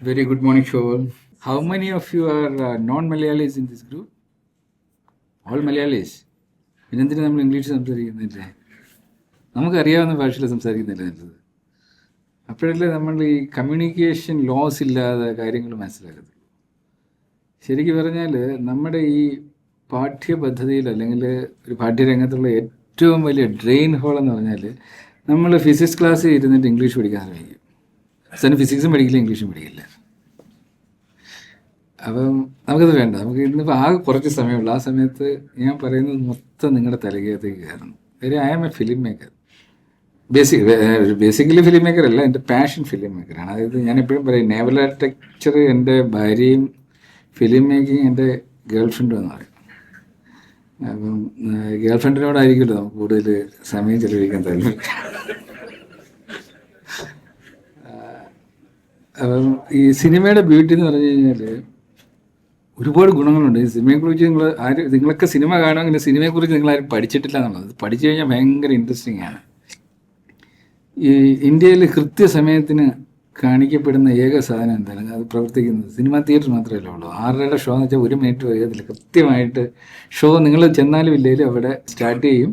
Very good morning, Shoval. How many of you are non-Malayalis in this group? All Malayalis. പിന്നെന്തിനാ നമ്മൾ English സംസാരിക്കുന്നില്ലേ? നമുക്കറിയാവുന്ന ഭാഷയിൽ സംസാരിക്കുന്നില്ല നല്ലത്. അപ്പോഴല്ലേ നമ്മൾ ഈ കമ്മ്യൂണിക്കേഷൻ ലോസ് ഇല്ലാതെ കാര്യങ്ങൾ മനസ്സിലാക്കത്തുള്ളൂ. ശരിക്കും പറഞ്ഞാൽ നമ്മുടെ ഈ പാഠ്യപദ്ധതിയിൽ അല്ലെങ്കിൽ ഒരു പാഠ്യരംഗത്തുള്ള ഏറ്റവും വലിയ ഡ്രെയിൻ ഹോൾ എന്ന് പറഞ്ഞാൽ നമ്മൾ ഫിസിക്സ് ക്ലാസ്സിൽ ഇരുന്നിട്ട് ഇംഗ്ലീഷ് പഠിക്കാൻ ശ്രമിക്കും. അവസാനം ഫിസിക്സും പഠിക്കില്ല, ഇംഗ്ലീഷും പഠിക്കില്ല. അപ്പം നമുക്കത് വേണ്ട. നമുക്ക് ഇന്നിപ്പോൾ ആകെ കുറച്ച് സമയമുള്ളൂ. ആ സമയത്ത് ഞാൻ പറയുന്നത് മൊത്തം നിങ്ങളുടെ തലകേത്തേക്ക് കയറണം. I am a film maker. Basically film maker അല്ല, എൻ്റെ പാഷൻ ഫിലിം മേക്കറാണ്. അതായത് ഞാൻ എപ്പോഴും പറയും, നേവൽ ആർക്കിടെക്ചർ എൻ്റെ ഭാര്യയും, ഫിലിം മേക്കിംഗ് എൻ്റെ ഗേൾ ഫ്രണ്ടും എന്ന് പറയും. അപ്പം ഗേൾ ഫ്രണ്ടിനോടായിരിക്കുമല്ലോ നമുക്ക് കൂടുതൽ സമയം ചെലവഴിക്കാൻ താല്പര്യം. അപ്പം ഈ സിനിമയുടെ ബ്യൂട്ടി എന്ന് പറഞ്ഞു കഴിഞ്ഞാൽ ഒരുപാട് ഗുണങ്ങളുണ്ട്. ഈ സിനിമയെക്കുറിച്ച് നിങ്ങളൊക്കെ സിനിമ കാണുമെങ്കിൽ സിനിമയെക്കുറിച്ച് നിങ്ങളാരും പഠിച്ചിട്ടില്ല എന്നുള്ളത്. പഠിച്ചു കഴിഞ്ഞാൽ ഭയങ്കര ഇൻട്രസ്റ്റിംഗ് ആണ്. ഈ ഇന്ത്യയിൽ കൃത്യസമയത്തിന് കാണിക്കപ്പെടുന്ന ഏക സാധനം എന്താണ്? അത് പ്രവർത്തിക്കുന്നത് സിനിമ തിയേറ്റർ മാത്രമല്ല ഉള്ളൂ. 6:30 ഷോ എന്ന് വെച്ചാൽ 1 മിനിറ്റ് വേഗത്തിൽ കൃത്യമായിട്ട് ഷോ നിങ്ങൾ ചെന്നാലും ഇല്ലെങ്കിലും അവിടെ സ്റ്റാർട്ട് ചെയ്യും.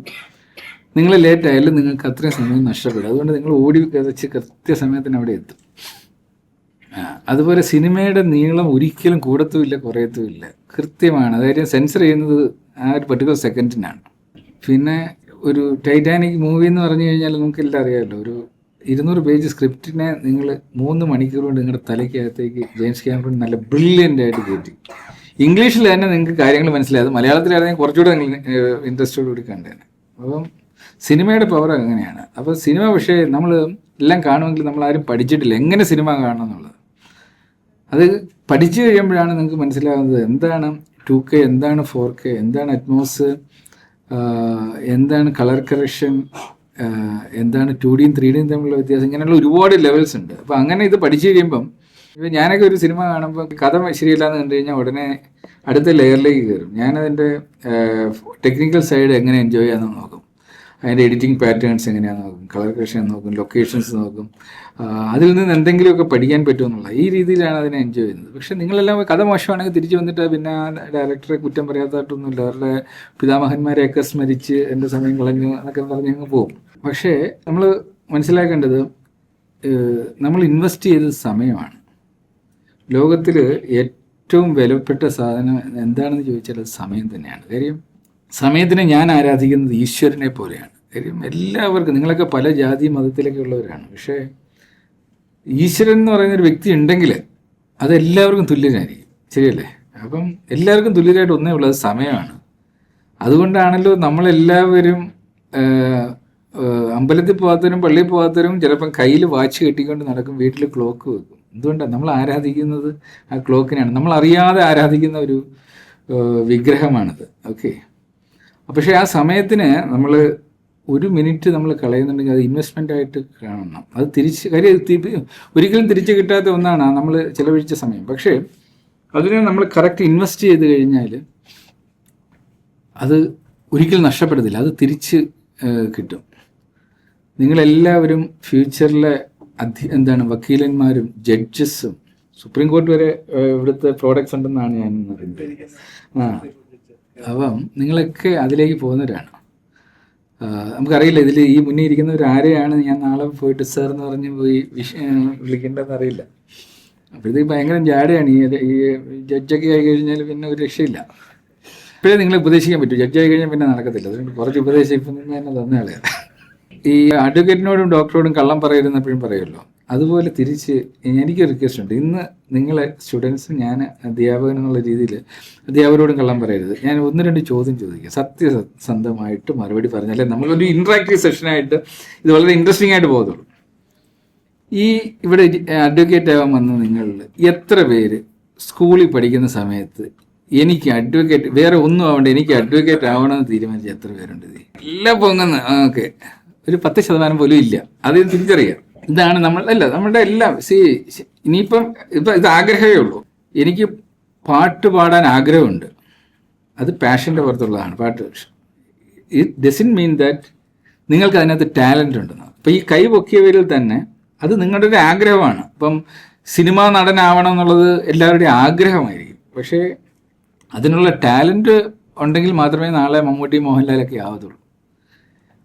നിങ്ങൾ ലേറ്റ് ആയാലും നിങ്ങൾക്ക് അത്രയും സമയം നഷ്ടപ്പെടും. അതുകൊണ്ട് നിങ്ങൾ ഓടി കതച്ച് കൃത്യസമയത്തിന് അവിടെ എത്തും. അതുപോലെ സിനിമയുടെ നീളം ഒരിക്കലും കൂടത്തുമില്ല, കുറയത്തുമില്ല, കൃത്യമാണ്. അതായത് സെൻസർ ചെയ്യുന്നത് ആ ഒരു പെർട്ടിക്കുലർ സെക്കൻഡിനാണ്. പിന്നെ ഒരു ടൈറ്റാനിക് മൂവി എന്ന് പറഞ്ഞു കഴിഞ്ഞാൽ നമുക്കെല്ലാം അറിയാമല്ലോ, ഒരു 200 പേജ് സ്ക്രിപ്റ്റിനെ നിങ്ങൾ 3 മണിക്കൂർ കൊണ്ട് നിങ്ങളുടെ തലയ്ക്കകത്തേക്ക് ജെയിംസ് ക്യാമറൺ നല്ല ബ്രില്യൻ്റ് ആയിട്ട് കയറ്റി. ഇംഗ്ലീഷിൽ തന്നെ നിങ്ങൾക്ക് കാര്യങ്ങൾ മനസ്സിലായത്, മലയാളത്തിലാണെങ്കിൽ കുറച്ചുകൂടെ നിങ്ങൾ ഇൻട്രസ്റ്റോടുകൂടി കണ്ടേനെ. അപ്പം സിനിമയുടെ പവർ അങ്ങനെയാണ്. അപ്പോൾ സിനിമ പക്ഷേ നമ്മൾ എല്ലാം കാണുമെങ്കിൽ നമ്മളാരും പഠിച്ചിട്ടില്ല എങ്ങനെ സിനിമ കാണണം എന്നുള്ളത്. അത് പഠിച്ചു കഴിയുമ്പോഴാണ് നിങ്ങൾക്ക് മനസ്സിലാകുന്നത് എന്താണ് 2K, എന്താണ് 4K, എന്താണ് അറ്റ്മോസ്, എന്താണ് കളർ കറക്ഷൻ, എന്താണ് 2Dയും 3Dയും തമ്മിലുള്ള വ്യത്യാസം. ഇങ്ങനെയുള്ള ഒരുപാട് ലെവൽസ് ഉണ്ട്. അപ്പോൾ അങ്ങനെ ഇത് പഠിച്ചു കഴിയുമ്പം ഇപ്പം ഞാനൊക്കെ ഒരു സിനിമ കാണുമ്പോൾ കഥ ശരിയല്ലാന്ന് കണ്ടു കഴിഞ്ഞാൽ ഉടനെ അടുത്ത ലെയറിലേക്ക് കയറും. ഞാനതിൻ്റെ ടെക്നിക്കൽ സൈഡ് എങ്ങനെ എൻജോയ് ചെയ്യാമെന്ന് നോക്കും. അതിൻ്റെ എഡിറ്റിംഗ് പാറ്റേൺസ് എങ്ങനെയാണെന്ന് നോക്കും, കളർ കറക്ഷൻ നോക്കും, ലൊക്കേഷൻസ് നോക്കും. അതിൽ നിന്ന് എന്തെങ്കിലുമൊക്കെ പഠിക്കാൻ പറ്റുമെന്നുള്ള ഈ രീതിയിലാണ് അതിനെ എൻജോയ് ചെയ്യുന്നത്. പക്ഷേ നിങ്ങളെല്ലാം കഥ മോശമാണെങ്കിൽ തിരിച്ചു വന്നിട്ട് പിന്നെ ആ ഡയറക്ടറെ കുറ്റം പറയാത്തായിട്ടൊന്നുമില്ല. അവരുടെ പിതാമഹന്മാരെയൊക്കെ സ്മരിച്ച് എൻ്റെ സമയം കളഞ്ഞു എന്നൊക്കെ പറഞ്ഞ് അങ്ങ് പോകും. പക്ഷേ നമ്മൾ മനസ്സിലാക്കേണ്ടത് നമ്മൾ ഇൻവെസ്റ്റ് ചെയ്തത് സമയമാണ്. ലോകത്തിൽ ഏറ്റവും വിലപ്പെട്ട സാധനം എന്താണെന്ന് ചോദിച്ചാൽ അത് സമയം തന്നെയാണ്. കാര്യം സമയത്തിനെ ഞാൻ ആരാധിക്കുന്നത് ഈശ്വരനെ പോലെയാണ്. കാര്യം എല്ലാവർക്കും, നിങ്ങളൊക്കെ പല ജാതി മതത്തിലൊക്കെ ഉള്ളവരാണ്, പക്ഷേ ഈശ്വരൻ എന്ന് പറയുന്നൊരു വ്യക്തി ഉണ്ടെങ്കിൽ അത് എല്ലാവർക്കും തുല്യനായിരിക്കും. ശരിയല്ലേ? അപ്പം എല്ലാവർക്കും തുല്യരായിട്ട് ഒന്നേ ഉള്ളത് സമയമാണ്. അതുകൊണ്ടാണല്ലോ നമ്മളെല്ലാവരും അമ്പലത്തിൽ പോകാത്തവരും പള്ളിയിൽ പോകാത്തവരും ചിലപ്പം കയ്യിൽ വാച്ച് കെട്ടിക്കൊണ്ട് നടക്കും, വീട്ടിൽ ക്ലോക്ക് വെക്കും. എന്തുകൊണ്ടാണ്? നമ്മൾ ആരാധിക്കുന്നത് ആ ക്ലോക്കിനാണ്. നമ്മൾ അറിയാതെ ആരാധിക്കുന്ന ഒരു വിഗ്രഹമാണിത്. ഓക്കെ, പക്ഷേ ആ സമയത്തിന് നമ്മൾ 1 മിനിറ്റ് നമ്മൾ കളയുന്നുണ്ടെങ്കിൽ അത് ഇൻവെസ്റ്റ്മെൻ്റ് ആയിട്ട് കാണണം. അത് ഒരിക്കലും തിരിച്ച് കിട്ടാത്ത ഒന്നാണ് നമ്മൾ ചിലവഴിച്ച സമയം. പക്ഷേ അതിനെ നമ്മൾ കറക്റ്റ് ഇൻവെസ്റ്റ് ചെയ്ത് കഴിഞ്ഞാൽ അത് ഒരിക്കലും നഷ്ടപ്പെടത്തില്ല, അത് തിരിച്ച് കിട്ടും. നിങ്ങളെല്ലാവരും ഫ്യൂച്ചറിലെ വക്കീലന്മാരും ജഡ്ജസും സുപ്രീം കോർട്ട് വരെ ഇവിടുത്തെ പ്രോഡക്ട്സ് ഉണ്ടെന്നാണ് ഞാൻ അറിയുന്നത്. അപ്പം നിങ്ങളൊക്കെ അതിലേക്ക് പോകുന്നവരാണ്. നമുക്കറിയില്ല ഇതിൽ ഈ മുന്നേ ഇരിക്കുന്നവർ ആരെയാണ് ഞാൻ നാളെ പോയിട്ട് സാർ എന്ന് പറഞ്ഞ് പോയി വിളിക്കേണ്ടതെന്ന് അറിയില്ല. അപ്പോഴത്തേക്ക് ഭയങ്കര ജാടയാണ്. ഈ ജഡ്ജൊക്കെ ആയി കഴിഞ്ഞാൽ പിന്നെ ഒരു രക്ഷയില്ല. ഇപ്പോഴേ നിങ്ങളെ ഉപദേശിക്കാൻ പറ്റും, ജഡ്ജായി കഴിഞ്ഞാൽ പിന്നെ നടക്കത്തില്ല. അതുകൊണ്ട് കുറച്ച് ഉപദേശം ഇപ്പം തന്നെ തന്നയാളെ. ഈ അഡ്വക്കേറ്റിനോടും ഡോക്ടറോടും കള്ളം പറയരുതെന്നപ്പോഴും പറയുമല്ലോ, അതുപോലെ തിരിച്ച് എനിക്കൊരു റിക്വസ്റ്റ് ഉണ്ട്. ഇന്ന് നിങ്ങളെ സ്റ്റുഡൻസ്, ഞാൻ അധ്യാപകൻ എന്നുള്ള രീതിയിൽ അധ്യാപകരോടും കള്ളം പറയരുത്. ഞാൻ 1-2 ചോദ്യം ചോദിക്കുക, സത്യസന്ധമായിട്ട് മറുപടി പറഞ്ഞാലേ നമ്മളൊരു ഇൻട്രാക്റ്റീവ് സെഷനായിട്ട് ഇത് വളരെ ഇൻട്രസ്റ്റിംഗ് ആയിട്ട് പോകത്തുള്ളൂ. ഇവിടെ അഡ്വക്കേറ്റ് ആവാൻ വന്ന നിങ്ങളിൽ എത്ര പേര് സ്കൂളിൽ പഠിക്കുന്ന സമയത്ത് എനിക്ക് അഡ്വക്കേറ്റ്, വേറെ ഒന്നും ആവണ്ട, എനിക്ക് അഡ്വക്കേറ്റ് ആവണമെന്ന് തീരുമാനിച്ച എത്ര പേരുണ്ട്? എല്ലാം പൊങ്ങുന്ന ഓക്കെ, ഒരു 10% പോലും ഇല്ല. അത് തിരിച്ചറിയാം. ഇതാണ് നമ്മളുടെ എല്ലാം. ഇനിയിപ്പം ഇത് ആഗ്രഹമേ ഉള്ളൂ. എനിക്ക് പാട്ട് പാടാൻ ആഗ്രഹമുണ്ട്, അത് പാഷൻ്റെ പുറത്തുള്ളതാണ് പാട്ട്. ഇറ്റ് ഡസൻറ്റ് മീൻ ദാറ്റ് നിങ്ങൾക്ക് അതിനകത്ത് ടാലൻ്റ് ഉണ്ടെന്ന്. അപ്പം ഈ കൈ പൊക്കിയവരിൽ തന്നെ അത് നിങ്ങളുടെ ഒരു ആഗ്രഹമാണ്. അപ്പം സിനിമാ നടനാവണം എന്നുള്ളത് എല്ലാവരുടെയും ആഗ്രഹമായിരിക്കും. പക്ഷേ അതിനുള്ള ടാലൻറ്റ് ഉണ്ടെങ്കിൽ മാത്രമേ നാളെ മമ്മൂട്ടി മോഹൻലാലൊക്കെ ആവത്തുള്ളൂ.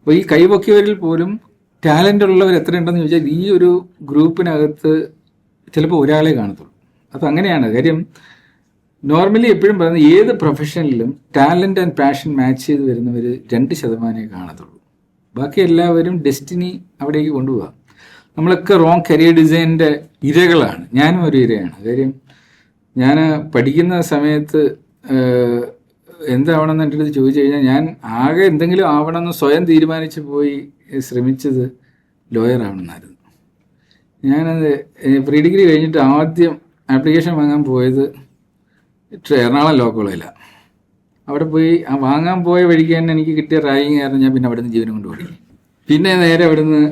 അപ്പോൾ ഈ കൈപൊക്കിയവരിൽ പോലും ടാലൻ്റ് ഉള്ളവർ എത്രയുണ്ടെന്ന് ചോദിച്ചാൽ ഈ ഒരു ഗ്രൂപ്പിനകത്ത് ചിലപ്പോൾ ഒരാളെ കാണത്തുള്ളൂ. അപ്പം അങ്ങനെയാണ് കാര്യം. നോർമലി എപ്പോഴും പറയുന്നത് ഏത് പ്രൊഫഷനിലും ടാലൻറ്റ് ആൻഡ് പാഷൻ മാച്ച് ചെയ്ത് വരുന്നവർ 2% കാണത്തുള്ളൂ. ബാക്കി എല്ലാവരും ഡെസ്റ്റിനി അവിടേക്ക് കൊണ്ടുപോകാം. നമ്മളൊക്കെ റോങ് കരിയർ ഡിസൈനിൻ്റെ ഇരകളാണ്. ഞാനും ഒരു ഇരയാണ്. കാര്യം ഞാൻ പഠിക്കുന്ന സമയത്ത് എന്താവണമെന്ന് എൻ്റെ അടുത്ത് ചോദിച്ചു കഴിഞ്ഞാൽ ഞാൻ ആകെ എന്തെങ്കിലും ആവണമെന്ന് സ്വയം തീരുമാനിച്ച് പോയി ശ്രമിച്ചത് ലോയർ ആവണമെന്നായിരുന്നു. ഞാനത് പ്രീ ഡിഗ്രി കഴിഞ്ഞിട്ട് ആദ്യം ആപ്ലിക്കേഷൻ വാങ്ങാൻ പോയത് എറണാകുളം ലോ കോളേജിലാണ്. അവിടെ പോയി വാങ്ങാൻ പോയ വഴിക്ക് തന്നെ എനിക്ക് കിട്ടിയ റാഗിങ് കാരണം ഞാൻ പിന്നെ അവിടെ നിന്ന് ജീവനം കൊണ്ട് ഓടി. പിന്നെ നേരെ അവിടെ നിന്ന്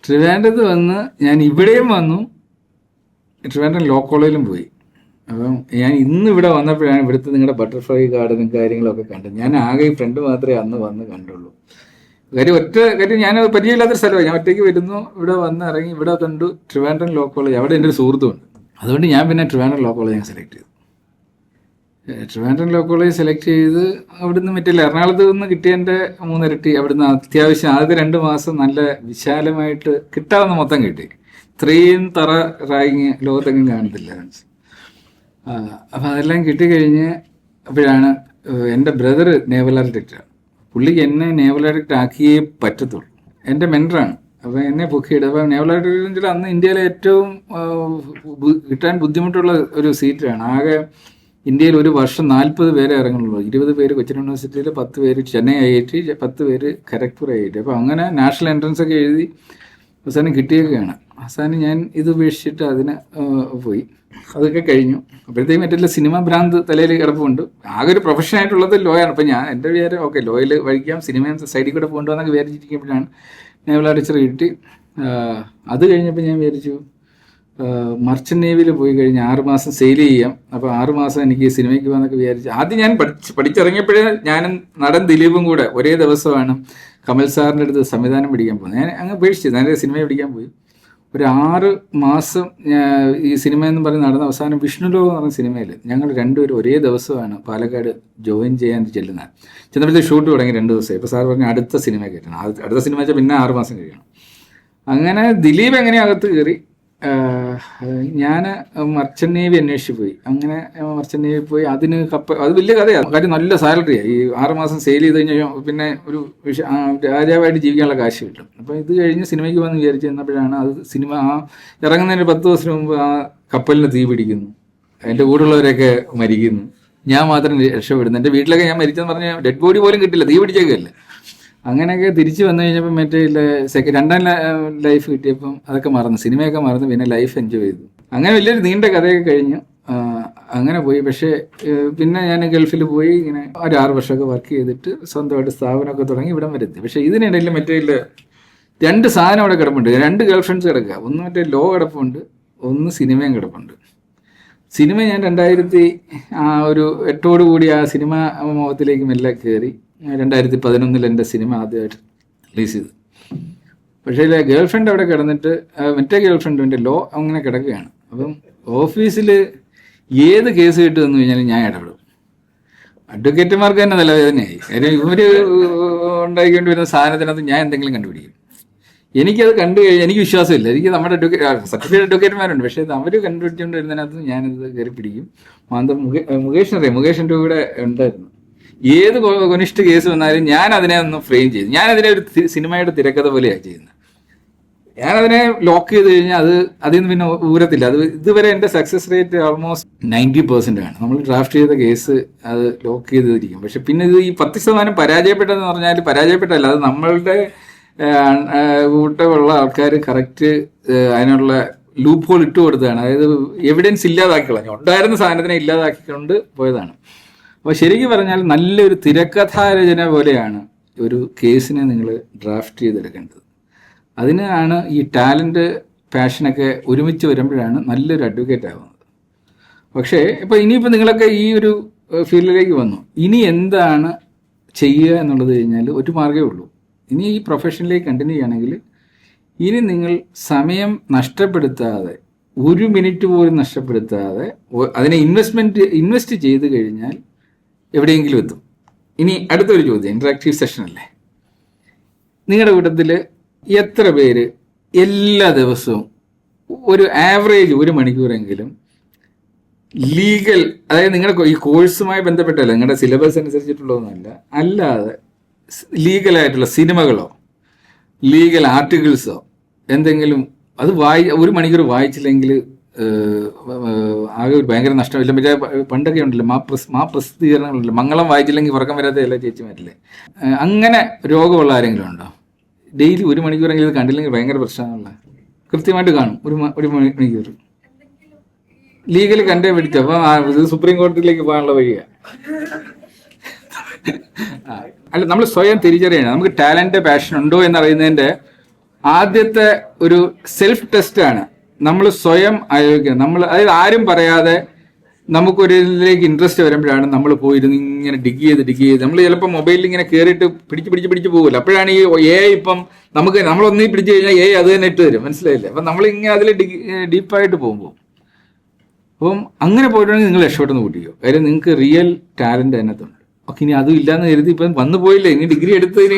ട്രിവാൻഡ്രത്ത് വന്ന് ഞാൻ ഇവിടെയും വന്നു, ട്രിവാൻഡ്രം ലോ കോളേജിലും പോയി. അപ്പം ഞാൻ ഇന്ന് ഇവിടെ വന്നപ്പോഴാണ് ഇവിടുത്തെ നിങ്ങളുടെ ബട്ടർഫ്ലൈ ഗാർഡനും കാര്യങ്ങളൊക്കെ കണ്ടത്. ഞാൻ ആകെ ഈ ഫ്രണ്ട് മാത്രമേ അന്ന് വന്ന് കണ്ടുള്ളൂ. കാര്യം ഞാൻ പരിചയമില്ലാത്തൊരു സ്ഥലമാണ്. ഞാൻ ഒറ്റയ്ക്ക് വരുന്നു, ഇവിടെ വന്ന് ഇറങ്ങി, ഇവിടെ കണ്ടു ട്രിവാൻഡ്രം ലോ കോളേജ്. അവിടെ എൻ്റെ ഒരു സുഹൃത്തുമുണ്ട്. അതുകൊണ്ട് ഞാൻ പിന്നെ ട്രിവാൻഡ്രം ലോ കോളേജ് ഞാൻ സെലക്ട് ചെയ്തു. ട്രിവാൻഡ്രം ലോ കോളേജ് സെലക്ട് ചെയ്ത് അവിടുന്ന് മറ്റില്ല എറണാകുളത്ത് നിന്ന് കിട്ടിയതിൻ്റെ 3 ഇരട്ടി അവിടുന്ന് അത്യാവശ്യം ആദ്യത്തെ 2 മാസം നല്ല വിശാലമായിട്ട് കിട്ടാവുന്ന മൊത്തം കിട്ടി. ഇത്രയും തറ റാഗിങ് ലോകത്തെങ്ങും കാണത്തില്ല. അപ്പം അതെല്ലാം കിട്ടിക്കഴിഞ്ഞ് അപ്പോഴാണ് എൻ്റെ ബ്രദർ നേവൽ ആർക്കിടെക്റ്റാണ്. പുള്ളിക്ക് എന്നെ നേവൽ ആർക്കിടെക്റ്റ് ആക്കിയേ പറ്റത്തുള്ളൂ. എൻ്റെ മെൻറ്ററാണ്. അപ്പോൾ എന്നെ പൊക്കിയിടും. അപ്പോൾ നേവൽ ആർക്കിടെക്ചർ അന്ന് ഇന്ത്യയിലെ ഏറ്റവും കിട്ടാൻ ബുദ്ധിമുട്ടുള്ള ഒരു സീറ്റാണ്. ആകെ ഇന്ത്യയിൽ ഒരു വർഷം 40 പേരെ ഇറങ്ങുള്ളൂ. 20 പേര് കൊച്ചിൻ യൂണിവേഴ്സിറ്റിയിൽ, 10 പേര് ചെന്നൈ IIT, 10 പേര് ഖരഗ്പൂർ IIT. അപ്പോൾ അങ്ങനെ നാഷണൽ എൻട്രൻസ് ഒക്കെ എഴുതി അവസാനം കിട്ടിയൊക്കെയാണ്. അവസാനം ഞാൻ ഇത് ഉപേക്ഷിച്ചിട്ട് അതിന് പോയി. അതൊക്കെ കഴിഞ്ഞു. അപ്പോഴത്തേക്കും മറ്റേ സിനിമ ഭ്രാന്ത് തലയിൽ കിടപ്പുണ്ട്. ആകെ ഒരു പ്രൊഫഷനായിട്ടുള്ളത് ലോയാണ്. അപ്പം ഞാൻ എൻ്റെ വിചാരം ഓക്കെ ലോയിൽ വഴിക്കാം, സിനിമയും സൈഡിൽ കൂടെ കൊണ്ടുപോകാന്നൊക്കെ വിചാരിച്ചിരിക്കുമ്പോഴാണ് നേവൽ ആർക്കിടെക്ചർ കിട്ടി. അത് കഴിഞ്ഞപ്പോൾ ഞാൻ വിചാരിച്ചു മർച്ചൻ്റ് നേവിയിൽ പോയി കഴിഞ്ഞ് 6 മാസം സെയിൽ ചെയ്യാം. അപ്പോൾ 6 മാസം എനിക്ക് സിനിമയ്ക്ക് പോകാന്നൊക്കെ വിചാരിച്ചു. ആദ്യം ഞാൻ പഠിച്ചിറങ്ങിയപ്പോഴേ ഞാനും നടൻ ദിലീപും കൂടെ ഒരേ ദിവസമാണ് കമൽ സാറിൻ്റെ അടുത്ത് സംവിധാനം പഠിക്കാൻ പോകുന്നത്. ഞാൻ അങ്ങ് ഉപേക്ഷിച്ചു, നേരെ സിനിമ പഠിക്കാൻ പോയി. ഒരു 6 മാസം ഈ സിനിമ എന്ന് പറഞ്ഞ് നടന്ന അവസാനം വിഷ്ണുലോകം എന്ന് പറഞ്ഞ സിനിമയിൽ ഞങ്ങൾ രണ്ടുപേരും ഒരേ ദിവസമാണ് പാലക്കാട് ജോയിൻ ചെയ്യാൻ ചെല്ലുന്നത്. ചെന്നപ്പോഴത്തെ ഷൂട്ട് തുടങ്ങി 2 ദിവസമായി. ഇപ്പോൾ സാർ പറഞ്ഞ അടുത്ത സിനിമ കയറ്റണം. അടുത്ത സിനിമ വെച്ചാൽ പിന്നെ 6 മാസം കഴിയണം. അങ്ങനെ ദിലീപ് എങ്ങനെ അകത്ത് കയറി. ഞാൻ മർച്ചൻ്റ് നേവി അന്വേഷിച്ച് പോയി. അങ്ങനെ മർച്ചൻ്റ് നേവി പോയി. അതിന് അത് വലിയ കഥയാണ്. കാര്യം നല്ല സാലറിയാണ്. ഈ 6 മാസം സെയിൽ ചെയ്ത് കഴിഞ്ഞാൽ പിന്നെ ഒരു രാജാവായിട്ട് ജീവിക്കാനുള്ള കാശ് കിട്ടും. അപ്പോൾ ഇത് കഴിഞ്ഞ് സിനിമയ്ക്ക് വന്ന് വിചാരിച്ച് ചെന്നപ്പോഴാണ് അത് സിനിമ ഇറങ്ങുന്നതിന് 10 ദിവസത്തിന് മുമ്പ് ആ കപ്പലിന് തീ പിടിക്കുന്നു. എൻ്റെ കൂടെയുള്ളവരൊക്കെ മരിക്കുന്നു. ഞാൻ മാത്രം രക്ഷപ്പെടുന്നു. എൻ്റെ വീട്ടിലൊക്കെ ഞാൻ മരിച്ചെന്ന് പറഞ്ഞാൽ ഡെഡ് ബോഡി പോലും കിട്ടില്ല, തീ പിടിച്ചേക്കല്ലേ. അങ്ങനെയൊക്കെ തിരിച്ച് വന്നു കഴിഞ്ഞപ്പോൾ മറ്റേ രണ്ടാം ലൈഫ് കിട്ടിയപ്പം അതൊക്കെ മറന്നു, സിനിമയൊക്കെ മറന്നു, പിന്നെ ലൈഫ് എൻജോയ് ചെയ്തു. അങ്ങനെ വലിയൊരു നീണ്ട കഥയൊക്കെ കഴിഞ്ഞു. അങ്ങനെ പോയി. പക്ഷേ പിന്നെ ഞാൻ ഗൾഫിൽ പോയി. ഇങ്ങനെ ഒരു 6 വർഷമൊക്കെ വർക്ക് ചെയ്തിട്ട് സ്വന്തമായിട്ട് സ്ഥാപനമൊക്കെ തുടങ്ങി ഇവിടം വരെ എത്തി. പക്ഷേ ഇതിനിടയിൽ മറ്റേ 2 സാധനം അവിടെ കിടപ്പുണ്ട്. 2 ഗേൾ ഫ്രണ്ട്സ് കിടക്കുക. ഒന്ന് മറ്റേ ലോ കിടപ്പുണ്ട്, ഒന്ന് സിനിമയും കിടപ്പുണ്ട്. സിനിമ ഞാൻ 2008 കൂടി ആ സിനിമ മോഹത്തിലേക്ക് മെല്ലെ കയറി. 2011 എൻ്റെ സിനിമ ആദ്യമായിട്ട് റിലീസ് ചെയ്തു. പക്ഷേ ഗേൾ ഫ്രണ്ട് അവിടെ കിടന്നിട്ട് മറ്റേ ഗേൾ ഫ്രണ്ട് എൻ്റെ ലോ അങ്ങനെ കിടക്കുകയാണ്. അപ്പം ഓഫീസിൽ ഏത് കേസ് കിട്ടുമെന്ന് കഴിഞ്ഞാലും ഞാൻ ഇടപെടും. അഡ്വക്കേറ്റുമാർക്ക് തന്നെ തലവേദനയായി. കാര്യം ഇവർ ഉണ്ടാക്കിക്കൊണ്ട് വരുന്ന സാധനത്തിനകത്ത് ഞാൻ എന്തെങ്കിലും കണ്ടുപിടിക്കും. എനിക്കത് കണ്ടു കഴിഞ്ഞാൽ എനിക്ക് വിശ്വാസമില്ല. എനിക്ക് നമ്മുടെ സർട്ടിഫിക്കറ്റ് അഡ്വക്കേറ്റുമാരുണ്ട്, പക്ഷേ അവർ കണ്ടുപിടിച്ചുകൊണ്ട് വരുന്നതിനകത്ത് ഞാനിത് കയറി പിടിക്കും. മുകേഷിൻ്റെ കൂടെ ഉണ്ടായിരുന്നു. ഏത് കൊനിഷ്ഠ കേസ് വന്നാലും ഞാൻ അതിനെ ഒന്ന് ഫ്രെയിം ചെയ്തു. ഞാനതിനെ ഒരു സിനിമയുടെ തിരക്കഥ പോലെയാണ് ചെയ്യുന്നത്. ഞാനതിനെ ലോക്ക് ചെയ്ത് കഴിഞ്ഞാൽ അതിൽ നിന്ന് പിന്നെ ഊരത്തില്ല. അത് ഇതുവരെ എൻ്റെ സക്സസ് റേറ്റ് ഓൾമോസ്റ്റ് 90% ആണ്. നമ്മൾ ഡ്രാഫ്റ്റ് ചെയ്ത കേസ് അത് ലോക്ക് ചെയ്തിരിക്കും. പക്ഷെ പിന്നെ ഇത് ഈ 10% പരാജയപ്പെട്ടതെന്ന് പറഞ്ഞാൽ പരാജയപ്പെട്ടല്ല, അത് നമ്മളുടെ കൂട്ടമുള്ള ആൾക്കാർ കറക്റ്റ് അതിനുള്ള ലൂപ്പ് ഹോൾ ഇട്ട് കൊടുത്തതാണ്. അതായത് എവിഡൻസ് ഇല്ലാതാക്കി കളഞ്ഞു, ഉണ്ടായിരുന്ന സാധനത്തിനെ ഇല്ലാതാക്കിക്കൊണ്ട് പോയതാണ്. അപ്പോൾ ശരിക്കും പറഞ്ഞാൽ നല്ലൊരു തിരക്കഥാരചന പോലെയാണ് ഒരു കേസിനെ നിങ്ങൾ ഡ്രാഫ്റ്റ് ചെയ്തെടുക്കേണ്ടത്. അതിനാണ് ഈ ടാലൻറ്റ് പാഷനൊക്കെ ഒരുമിച്ച് വരുമ്പോഴാണ് നല്ലൊരു അഡ്വക്കേറ്റ് ആവുന്നത്. പക്ഷേ ഇനിയിപ്പോൾ നിങ്ങളൊക്കെ ഈ ഒരു ഫീൽഡിലേക്ക് വന്നു, ഇനി എന്താണ് ചെയ്യുക എന്നുള്ളത് കഴിഞ്ഞാൽ ഒരു മാർഗ്ഗമേ ഉള്ളൂ. ഇനി ഈ പ്രൊഫഷനിലേക്ക് കണ്ടിന്യൂ ചെയ്യുകയാണെങ്കിൽ ഇനി നിങ്ങൾ സമയം നഷ്ടപ്പെടുത്താതെ, ഒരു മിനിറ്റ് പോലും നഷ്ടപ്പെടുത്താതെ അതിനെ ഇൻവെസ്റ്റ് ചെയ്ത് കഴിഞ്ഞാൽ എവിടെയെങ്കിലും എത്തും. ഇനി അടുത്തൊരു ചോദ്യം, ഇൻട്രാക്റ്റീവ് സെഷൻ അല്ലേ. നിങ്ങളുടെ കൂട്ടത്തിൽ എത്ര പേര് എല്ലാ ദിവസവും ഒരു ആവറേജ് 1 മണിക്കൂറെങ്കിലും ലീഗൽ, അതായത് നിങ്ങളുടെ ഈ കോഴ്സുമായി ബന്ധപ്പെട്ടല്ല, നിങ്ങളുടെ സിലബസ് അനുസരിച്ചിട്ടുള്ളതൊന്നുമല്ല, അല്ലാതെ ലീഗലായിട്ടുള്ള സിനിമകളോ ലീഗൽ ആർട്ടിക്കിൾസോ എന്തെങ്കിലും അത് 1 മണിക്കൂർ വായിച്ചില്ലെങ്കിൽ ആകെ ഒരു ഭയങ്കര നഷ്ടമില്ല. മറ്റേ പണ്ടൊക്കെ ഉണ്ടല്ലോ മാ പ്രസിദ്ധീകരണങ്ങളുണ്ടല്ലോ, മംഗളം വായിച്ചില്ലെങ്കിൽ ഉറക്കം വരാത്ത എല്ലാ ചേച്ചിമാരില്ലേ, അങ്ങനെ രോഗമുള്ള ആരെങ്കിലും ഉണ്ടോ? ഡെയിലി 1 മണിക്കൂറെങ്കിലും ഇത് കണ്ടില്ലെങ്കിൽ ഭയങ്കര പ്രശ്നമുള്ള, കൃത്യമായിട്ട് കാണും. ഒരു മണിക്കൂർ ലീഗൽ കണ്ടേ പിടിച്ചു. അപ്പം ഇത് സുപ്രീം കോടതിയിലേക്ക് പോകാനുള്ള വഴിയാണ്. അല്ല, നമ്മൾ സ്വയം തിരിച്ചറിയണം നമുക്ക് ടാലന്റ് പാഷൻ ഉണ്ടോ എന്നറിയുന്നതിന്റെ ആദ്യത്തെ ഒരു സെൽഫ് ടെസ്റ്റാണ് നമ്മൾ സ്വയം ആലോചിക്കുക. നമ്മൾ, അതായത് ആരും പറയാതെ നമുക്കൊരു ഇതിലേക്ക് ഇൻട്രസ്റ്റ് വരുമ്പോഴാണ് നമ്മൾ പോയിരുന്ന് ഇങ്ങനെ ഡിഗ് ചെയ്ത് നമ്മൾ ചിലപ്പോൾ മൊബൈലിൽ ഇങ്ങനെ കയറിയിട്ട് പിടിച്ച് പോകുമല്ലോ. അപ്പോഴാണ് ഈ ഇപ്പം നമ്മളൊന്നീ പിടിച്ചു കഴിഞ്ഞാൽ അത് തന്നെ ഇട്ട് തരും, മനസ്സിലായില്ലേ? അപ്പം നമ്മളിങ്ങനെ അതിൽ ഡീപ്പായിട്ട് പോകുമ്പോൾ, അപ്പം അങ്ങനെ പോയിട്ടുണ്ടെങ്കിൽ നിങ്ങൾ രക്ഷപ്പെട്ടെന്ന് കൂട്ടിയോ. കാര്യം നിങ്ങൾക്ക് റിയൽ ടാലന്റ് അതിനകത്തുണ്ട്. ഓക്കെ, ഇനി അതും ഇല്ലാന്ന് കരുതി ഇപ്പം വന്നു പോയില്ലേ, ഇനി ഡിഗ്രി എടുത്തതിന്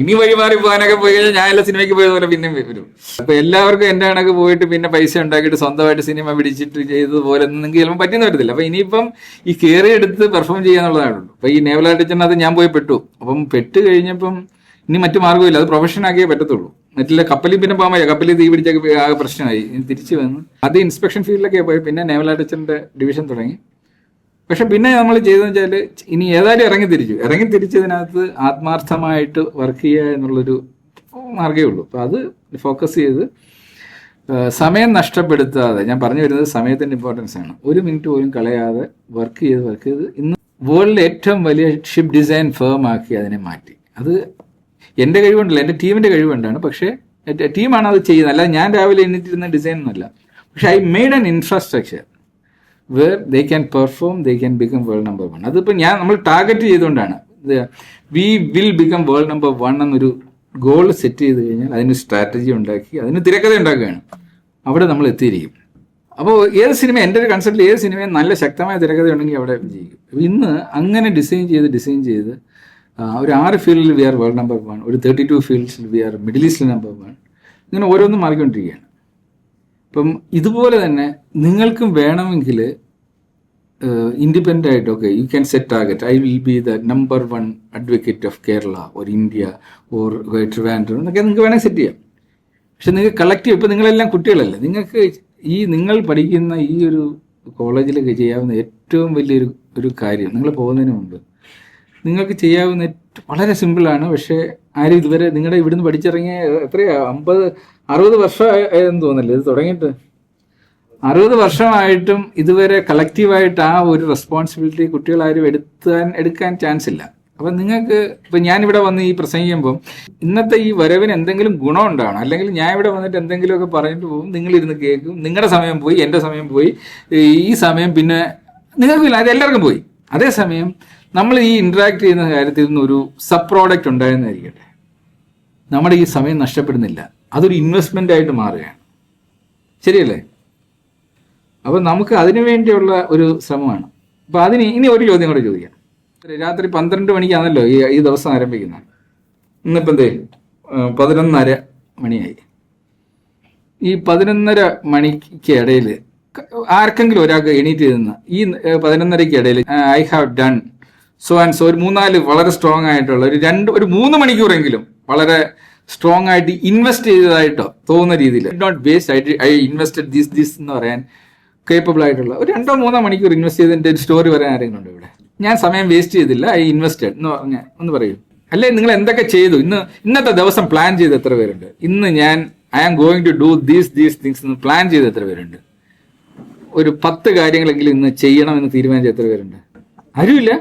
ഇനി വഴിമാറി പോകാനൊക്കെ പോയി കഴിഞ്ഞാൽ ഞാൻ എല്ലാ സിനിമയ്ക്ക് പോയതുപോലെ പിന്നെയും വരും. അപ്പൊ എല്ലാവർക്കും എൻ്റെ കണക്ക് പോയിട്ട് പിന്നെ പൈസ ഉണ്ടാക്കിയിട്ട് സ്വന്തമായിട്ട് സിനിമ പിടിച്ചിട്ട് ചെയ്തതുപോലെ നിങ്ങൾക്ക് ചിലപ്പോൾ പറ്റുന്ന വരത്തില്ല. അപ്പൊ ഇനിയിപ്പം ഈ കയറി എടുത്ത് പെർഫോം ചെയ്യാന്നുള്ളതാണുള്ളൂ. അപ്പൊ ഈ നേവൽ ആർട്ടിസ്റ്റിനകത്ത് ഞാൻ പോയി പെട്ടു. അപ്പം പെട്ട് കഴിഞ്ഞപ്പം ഇനി മറ്റു മാർഗ്ഗമില്ല, അത് പ്രൊഫഷൻ ആക്കിയേ പറ്റത്തുള്ളൂ. മറ്റുള്ള കപ്പലിൽ പിന്നെ പോകാൻ വയ്യ, കപ്പലിൽ തീ പിടിച്ചൊക്കെ ആകെ പ്രശ്നമായി. തിരിച്ചു വന്ന് അത് ഇൻസ്പെക്ഷൻ ഫീൽഡിലൊക്കെ പോയി, പിന്നെ നേവൽ ആർട്ടിസ്റ്റിന്റെ ഡിവിഷൻ തുടങ്ങി. പക്ഷെ പിന്നെ നമ്മൾ ചെയ്തതെന്ന് വെച്ചാൽ ഇനി ഏതായാലും ഇറങ്ങി തിരിച്ചതിനകത്ത് ആത്മാർത്ഥമായിട്ട് വർക്ക് ചെയ്യുക എന്നുള്ളൊരു മാർഗ്ഗമേ ഉള്ളൂ. അപ്പോൾ അത് ഫോക്കസ് ചെയ്ത് സമയം നഷ്ടപ്പെടുത്താതെ, ഞാൻ പറഞ്ഞു വരുന്നത് സമയത്തിൻ്റെ ഇമ്പോർട്ടൻസ് ആണ്, 1 മിനിറ്റ് പോലും കളയാതെ വർക്ക് ചെയ്ത് ഇന്ന് വേൾഡിലെ ഏറ്റവും വലിയ ഷിപ്പ് ഡിസൈൻ ഫേം ആക്കി അതിനെ മാറ്റി. അത് എൻ്റെ കഴിവുണ്ടല്ല, എൻ്റെ ടീമിൻ്റെ കഴിവുകൊണ്ടാണ്. പക്ഷേ ടീമാണ് അത് ചെയ്യുന്നത്, അല്ലാതെ ഞാൻ രാവിലെ എണ്ണിട്ടിരുന്ന ഡിസൈൻ ഒന്നുമല്ല. പക്ഷെ I made an infrastructure where they can perform, they can become world number 1. അതിപ്പോൾ നമ്മൾ ടാർഗറ്റ് ചെയ്തുകൊണ്ടാണ് we will become world number 1 എന്നൊരു ഗോൾ സെറ്റ് ചെയ്ത് കഴിഞ്ഞാൽ അതിന് സ്ട്രാറ്റജി ഉണ്ടാക്കി അതിന് തിരക്കഥ ഉണ്ടാക്കുകയാണ്. അവിടെ നമ്മൾ എത്തിയിരിക്കും. അപ്പോൾ ഏത് സിനിമ, എൻ്റെ ഒരു കൺസെപ്റ്റിൽ ഏത് സിനിമയും നല്ല ശക്തമായ തിരക്കഥ ഉണ്ടെങ്കിൽ അവിടെ വിജയിക്കും. ഇന്ന് അങ്ങനെ ഡിസൈൻ ചെയ്ത് ഒരു 6 ഫീൽഡിൽ വി ആർ വേൾഡ് നമ്പർ 1, ഒരു 32 ഫീൽഡ്സിൽ വി ആർ മിഡിൽ ഈസ്റ്റിൽ നമ്പർ 1, ഇങ്ങനെ ഓരോന്നും മാറിക്കൊണ്ടിരിക്കുകയാണ്. അപ്പം ഇതുപോലെ തന്നെ നിങ്ങൾക്കും വേണമെങ്കിൽ ഇൻഡിപെൻഡൻ്റ് ആയിട്ടൊക്കെ you can set target. I will be the number 1 advocate of Kerala or India or Trivandrum എന്നൊക്കെ നിങ്ങൾക്ക് വേണമെങ്കിൽ സെറ്റ് ചെയ്യാം. പക്ഷെ നിങ്ങൾക്ക് കളക്റ്റീവ്, ഇപ്പം നിങ്ങളെല്ലാം കുട്ടികളല്ലേ, നിങ്ങൾക്ക് നിങ്ങൾ പഠിക്കുന്ന ഈ ഒരു കോളേജിലൊക്കെ ചെയ്യാവുന്ന ഏറ്റവും വലിയൊരു കാര്യം, നിങ്ങൾ പോകുന്നതിന് മുമ്പ് നിങ്ങൾക്ക് ചെയ്യാവുന്ന വളരെ സിമ്പിളാണ്. പക്ഷേ ആരും ഇതുവരെ നിങ്ങളുടെ ഇവിടുന്ന് പഠിച്ചിറങ്ങിയ എത്രയാ 50-60 വർഷമായെന്ന് തോന്നല്ലേ ഇത് തുടങ്ങിയിട്ട്? 60 വർഷമായിട്ടും ഇതുവരെ കളക്റ്റീവായിട്ട് ആ ഒരു റെസ്പോൺസിബിലിറ്റി കുട്ടികളാരും എടുക്കാൻ ചാൻസ് ഇല്ല. അപ്പം നിങ്ങൾക്ക് ഇപ്പം ഞാനിവിടെ വന്ന് ഈ പ്രസംഗിക്കുമ്പം ഇന്നത്തെ ഈ വരവിന് എന്തെങ്കിലും ഗുണം ഉണ്ടാവണം. അല്ലെങ്കിൽ ഞാൻ ഇവിടെ വന്നിട്ട് എന്തെങ്കിലുമൊക്കെ പറഞ്ഞിട്ട് പോകും, നിങ്ങളിരുന്ന് കേൾക്കും, നിങ്ങളുടെ സമയം പോയി, എൻ്റെ സമയം പോയി, ഈ സമയം പിന്നെ നിങ്ങൾക്കില്ല, അത് എല്ലാവർക്കും പോയി. അതേസമയം നമ്മൾ ഈ ഇൻട്രാക്ട് ചെയ്യുന്ന കാര്യത്തിൽ നിന്നൊരു സബ് പ്രോഡക്റ്റ് ഉണ്ടായെന്നായിരിക്കട്ടെ, നമ്മുടെ ഈ സമയം നഷ്ടപ്പെടുന്നില്ല, അതൊരു ഇൻവെസ്റ്റ്മെൻ്റ് ആയിട്ട് മാറുകയാണ്. ശരിയല്ലേ? അപ്പോൾ നമുക്ക് അതിനു വേണ്ടിയുള്ള ഒരു ശ്രമമാണ്. അപ്പോൾ അതിന് ഇനി ഒരു ചോദ്യം കൂടെ ചോദിക്കാം. രാത്രി 12 മണിക്കാണല്ലോ ഈ ദിവസം ആരംഭിക്കുന്നത്. ഇന്നിപ്പോൾ എന്തേ 11:30 മണിയായി. ഈ 11:30 മണിക്ക് ഇടയിൽ ആർക്കെങ്കിലും ഒരാൾക്ക് എണീറ്റ് ചെയ്യുന്ന ഈ 11:30 ഇടയിൽ I have done so and so, ഒരു 3-4 വളരെ സ്ട്രോങ് ആയിട്ടുള്ള ഒരു 3 മണിക്കൂറെങ്കിലും വളരെ സ്ട്രോങ് ആയിട്ട് ഇൻവെസ്റ്റ് ചെയ്തതായിട്ടോ തോന്നുന്ന രീതിയിൽ, not waste, I invested this എന്ന് പറയാൻ കേപ്പബിൾ ആയിട്ടുള്ള ഒരു 2-3 മണിക്കൂർ ഇൻവെസ്റ്റ് ചെയ്തതിൻ്റെ ഒരു സ്റ്റോറി പറയാൻ ആരെങ്കിലും ഉണ്ടോ ഇവിടെ? ഞാൻ സമയം വേസ്റ്റ് ചെയ്തില്ല, ഐ ഇൻവെസ്റ്റഡ് എന്ന് പറഞ്ഞാൽ ഒന്ന് പറയൂ. അല്ലെ നിങ്ങൾ എന്തൊക്കെ ചെയ്തു, ഇന്നത്തെ ദിവസം പ്ലാൻ ചെയ്ത് എത്ര പേരുണ്ട്? ഇന്ന് ഞാൻ I am going to do these things എന്ന് പ്ലാൻ ചെയ്ത് എത്ര പേരുണ്ട്? ഒരു 10 കാര്യങ്ങളെങ്കിലും ഇന്ന് ചെയ്യണമെന്ന് തീരുമാനിച്ച എത്ര പേരുണ്ട്? ആരുമില്ല,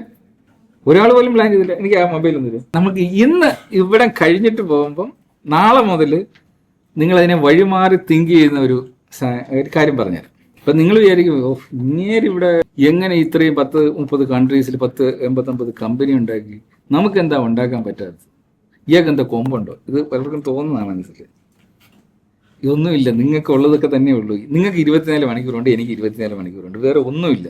ഒരാൾ പോലും പ്ലാൻ ചെയ്തില്ല. എനിക്ക് ആ മൊബൈലൊന്നും. നമുക്ക് ഇന്ന് ഇവിടെ കഴിഞ്ഞിട്ട് പോകുമ്പം നാളെ മുതൽ നിങ്ങളതിനെ വഴിമാറി തിങ്ക് ചെയ്യുന്ന ഒരു കാര്യം പറഞ്ഞുതരാം. അപ്പം നിങ്ങൾ വിചാരിക്കും, ഇങ്ങേരിവിടെ എങ്ങനെ ഇത്രയും 10-30 കൺട്രീസിൽ 10-89 കമ്പനി ഉണ്ടാക്കി, നമുക്ക് എന്താ ഉണ്ടാക്കാൻ പറ്റാത്തത്, ഇയാൾക്ക് എന്താ കൊമ്പുണ്ടോ? ഇത് പലർക്കും തോന്നുന്നതാണ് മനസ്സിൽ. ഇതൊന്നുമില്ല, നിങ്ങൾക്ക് ഉള്ളതൊക്കെ തന്നെ ഉള്ളൂ. നിങ്ങൾക്ക് 24 മണിക്കൂറുണ്ട്, എനിക്ക് 24 മണിക്കൂറുണ്ട്, വേറെ ഒന്നുമില്ല.